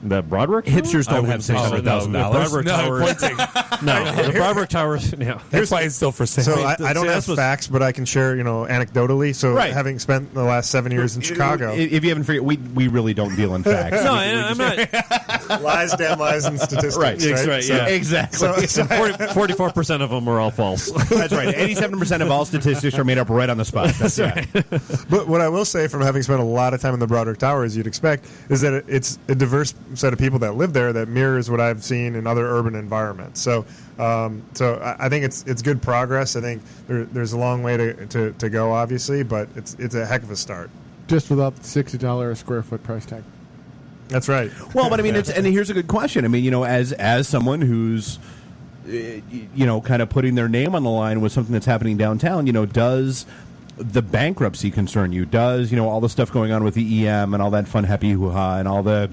that Broderick Hipsters I don't wouldn't have say so. $600,000. No, the Broderick No, Tower. pointing. No, the Broderick Tower. Yeah. That's why it's still for sale. So I don't see, have this was- facts, but I can share, anecdotally. So Right. having spent the last 7 years in Chicago, If you haven't figured, we really don't deal in facts. No, I'm not. lies, damn lies, and statistics. Right, right, So- yeah. Exactly. So, 44% of them are all false. That's right. 87% of all statistics are made up right on the spot. That's right. But what I will say, from having spent a lot of time in the Broderick Tower, as you'd expect, is that it's a diverse set of people that live there that mirrors what I've seen in other urban environments. So, I think it's good progress. I think there's a long way to go, obviously, but it's a heck of a start. Just without the $60 a square foot price tag. That's right. Well, but I mean, and here's a good question. I mean, as someone who's kind of putting their name on the line with something that's happening downtown, does the bankruptcy concern you? Does all the stuff going on with the EM and all that fun happy hoo-ha and all the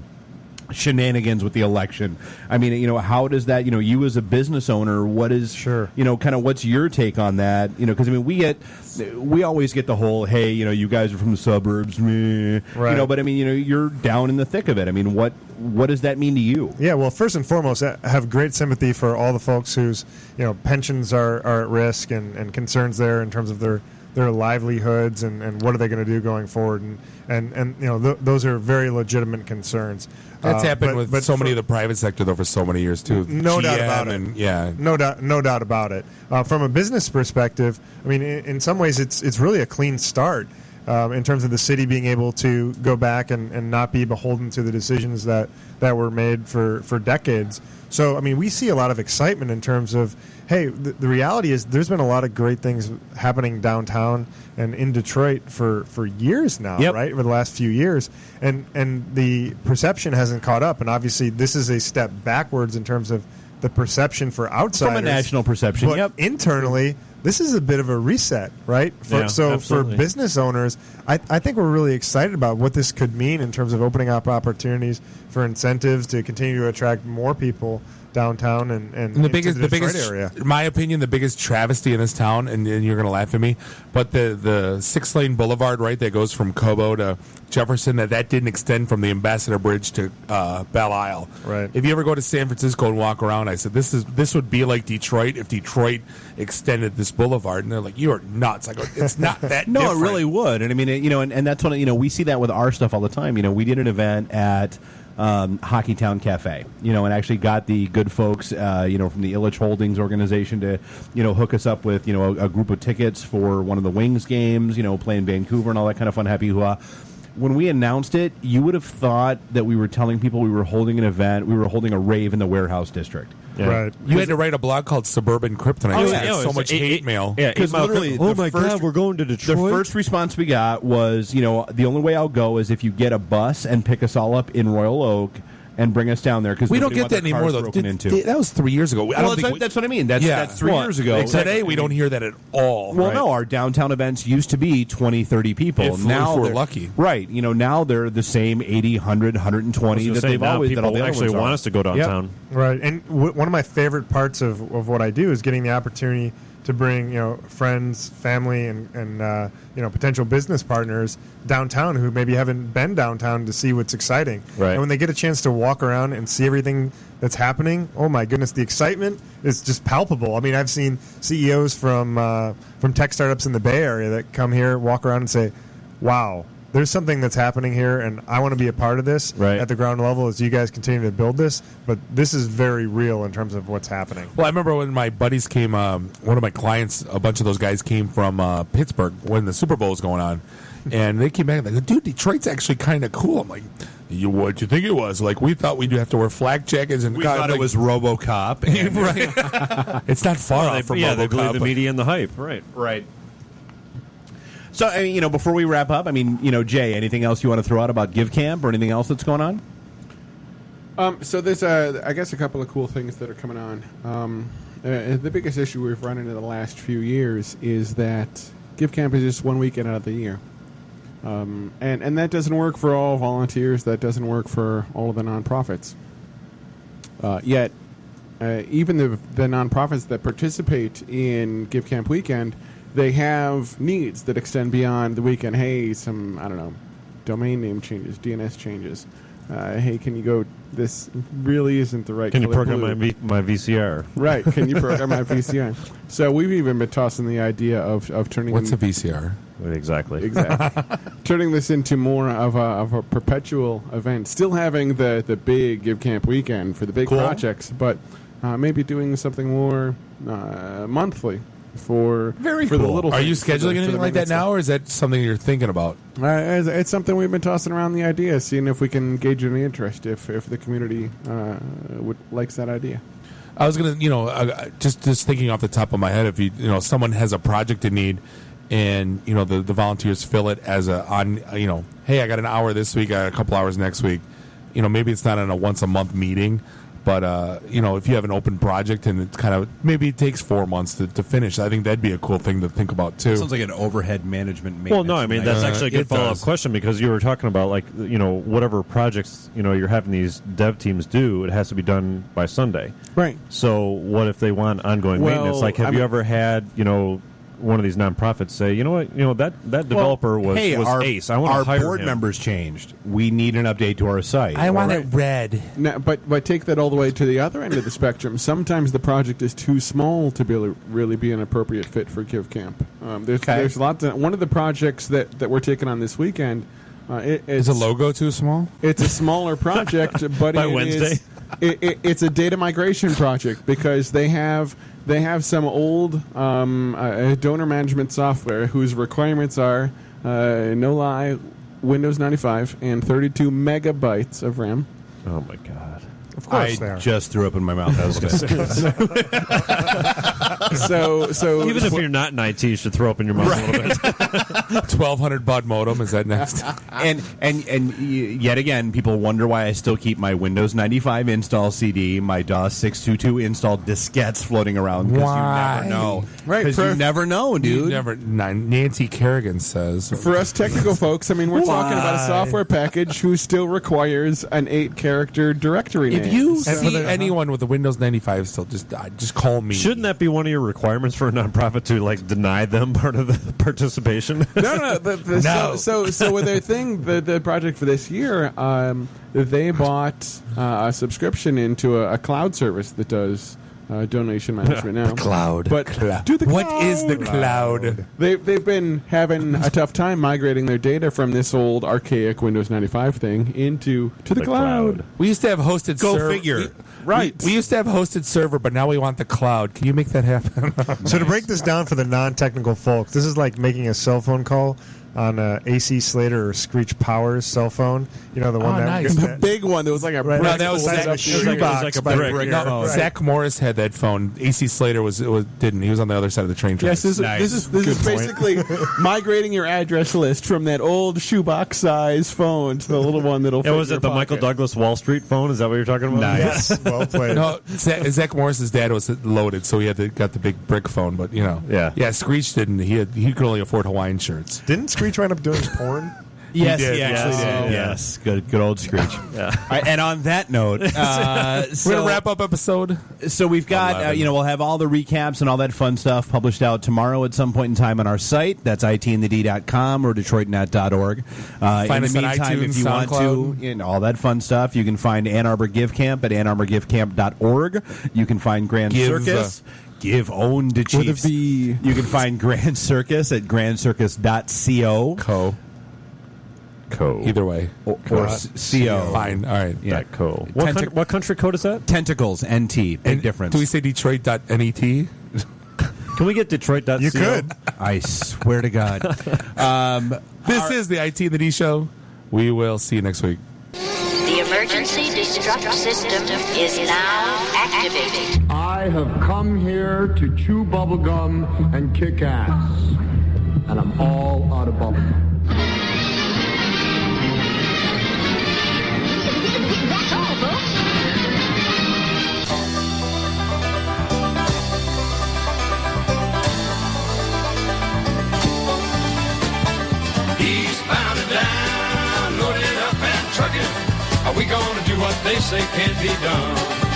shenanigans with the election? I mean, how does that, you as a business owner, what is, kind of what's your take on that? Because I mean, we always get the whole, hey, you guys are from the suburbs, meh. Right. But I mean, you're down in the thick of it. I mean, what does that mean to you? Yeah, well, first and foremost, I have great sympathy for all the folks whose pensions are at risk and concerns there in terms of their livelihoods and what are they going to do going forward, and those are very legitimate concerns. That's happened with so many for- of the private sector, though, for so many years, too. No doubt GM about it. and, yeah. No doubt about it. From a business perspective, I mean, in some ways, it's really a clean start in terms of the city being able to go back and not be beholden to the decisions that were made for decades. So, I mean, we see a lot of excitement in terms of, hey, the reality is there's been a lot of great things happening downtown and in Detroit for years now, right? Over the last few years. And the perception hasn't caught up. And obviously, this is a step backwards in terms of the perception for outsiders. From a national perception, But internally, this is a bit of a reset, right? For absolutely. business owners, I think we're really excited about what this could mean in terms of opening up opportunities for incentives to continue to attract more people downtown and And the biggest, area. in my opinion, the biggest travesty in this town, and you're going to laugh at me, but the 6-lane boulevard, right, that goes from Cobo to Jefferson, that didn't extend from the Ambassador Bridge to Belle Isle. Right. If you ever go to San Francisco and walk around, I said this would be like Detroit if Detroit extended this boulevard, and they're like, "You are nuts." I go, "It's not that." No, different. it really would, and I mean, and that's what we see that with our stuff all the time. We did an event at Hockeytown Cafe, and actually got the good folks, from the Illich Holdings organization to, hook us up with, a group of tickets for one of the Wings games, playing Vancouver and all that kind of fun, happy hoo-ha. When we announced it, you would have thought that we were telling people we were holding an event, we were holding a rave in the warehouse district. Yeah. Right. You had to write a blog called Suburban Kryptonite. Oh, I had so much hate mail. Yeah, because literally, oh my God, we're going to Detroit. The first response we got was, the only way I'll go is if you get a bus and pick us all up in Royal Oak and bring us down there, because we don't get that anymore, though. That was 3 years ago. That's what I mean. That's 3 years ago. Today, we don't hear that at all. Well, no, our downtown events used to be 20, 30 people. If we're lucky. Right. now they're the same 80, 100, 120 that they've always people actually want us to go downtown. Yep. Right. And one of my favorite parts of what I do is getting the opportunity to bring friends, family, and potential business partners downtown who maybe haven't been downtown to see what's exciting. Right. And when they get a chance to walk around and see everything that's happening, oh my goodness, the excitement is just palpable. I mean, I've seen CEOs from tech startups in the Bay Area that come here, walk around, and say, "Wow, there's something that's happening here, and I want to be a part of this at the ground level as you guys continue to build this. But this is very real in terms of what's happening." Well, I remember when my buddies came, one of my clients, a bunch of those guys came from Pittsburgh when the Super Bowl was going on. And they came back and they go, "Dude, Detroit's actually kind of cool." I'm like, "What'd you think it was?" Like, we thought we'd have to wear flak jackets. And we thought it was RoboCop. Right. It's not far off from RoboCop. They believe the media and the hype. Right. So, I mean, before we wrap up, I mean, Jay, anything else you want to throw out about Give Camp or anything else that's going on? So there's, I guess, a couple of cool things that are coming on. The biggest issue we've run into the last few years is that Give Camp is just one weekend out of the year. And that doesn't work for all volunteers. That doesn't work for all of the nonprofits. Yet, even the nonprofits that participate in Give Camp Weekend, they have needs that extend beyond the weekend. Hey, some, I don't know, domain name changes, DNS changes. Hey, can you go, this really isn't the right Can you color program blue. my VCR? Right, can you program my VCR? So we've even been tossing the idea of turning... What's a VCR? Exactly. Turning this into more of a perpetual event. Still having the big Give Camp Weekend for the big projects, but maybe doing something more monthly for the little Are you things, scheduling for the anything like that now, or is that something you're thinking about? It's something we've been tossing around the idea, seeing if we can gauge any interest, if the community likes that idea. I was gonna, just thinking off the top of my head, if someone has a project in need, and the volunteers fill it as hey, I got an hour this week, I got a couple hours next week. Maybe it's not in a once a month meeting, but if you have an open project and it's kind of, maybe it takes 4 months to finish, I think that'd be a cool thing to think about too. Sounds like an overhead management. Well, no, I mean that's actually a good follow-up question, because you were talking about whatever projects you're having these dev teams do, it has to be done by Sunday. Right. So what if they want ongoing maintenance? Like, have you ever had one of these nonprofits say, that developer was ace. I want to hire our board him. members changed. We need an update to our site. I want it red. Now, but take that all the way to the other end of the spectrum. Sometimes the project is too small to really be an appropriate fit for Give Camp. There's lots of, one of the projects that we're taking on this weekend. Is the logo too small? It's a smaller project, but by Wednesday. It's a data migration project, because they have some old donor management software whose requirements are, no lie, Windows 95 and 32 megabytes of RAM. Oh my God! Of course, I just threw up in my mouth. I was going to say. So even if you're not in IT, you should throw up in your mouth a little bit. 1200 baud modem, is that next? and yet again, people wonder why I still keep my Windows 95 install CD, my DOS 622 install diskettes floating around, because you never know. Right, because you never know, dude. Nancy Kerrigan says. For us technical folks, I mean, we're talking about a software package who still requires an 8-character directory name. If you see anyone with a Windows 95 still, just call me. Shouldn't that be one of your requirements for a nonprofit to like deny them part of the participation? No. So with their thing, the project for this year, they bought a subscription into a cloud service that does donation management now. Cloud. But do the cloud. What is the cloud? They've been having a tough time migrating their data from this old archaic Windows 95 thing into the cloud. We used to have hosted Go server. figure. Right. We used to have hosted server, but now we want the cloud. Can you make that happen? So to break this down for the non-technical folks, this is like making a cell phone call on AC Slater or Screech Powers cell phone. You know, the one the big one that was like a brick. No, that was shoebox. Zach Morris had that phone. AC Slater didn't. He was on the other side of the train tracks. Yes, this is basically migrating your address list from that old shoebox size phone to the little one that'll. Yeah, was it the Michael Douglas Wall Street phone? Is that what you're talking about? Nice, well played. No, Zach Morris's dad was loaded, so he got the big brick phone. But yeah. Screech didn't. He could only afford Hawaiian shirts. Didn't Screech wind up doing porn? Yes, he actually did. Yes, good old Screech. All right, and on that note, we're gonna wrap up episode. So we've got, we'll have all the recaps and all that fun stuff published out tomorrow at some point in time on our site. That's itandthed.com or DetroitNet.org. In the meantime, if you want to, all that fun stuff, you can find Ann Arbor Give Camp at AnnArborGiveCamp.org. You can find Grand Circus. Give own to Chiefs. You can find Grand Circus at grandcircus.co. Either way. Or CO. Fine. All right. Yeah. Co. What country code is that? Tentacles. NT. Big difference. Do we say Detroit.net? Can we get Detroit.co? You could. I swear to God. This is the IT and the D show. We will see you next week. The emergency destruct system is now activated. I have come here to chew bubblegum and kick ass. And I'm all out of bubblegum. That's all, folks. Eastbound and down, loaded up and trucking. Are we gonna do what they say can't be done?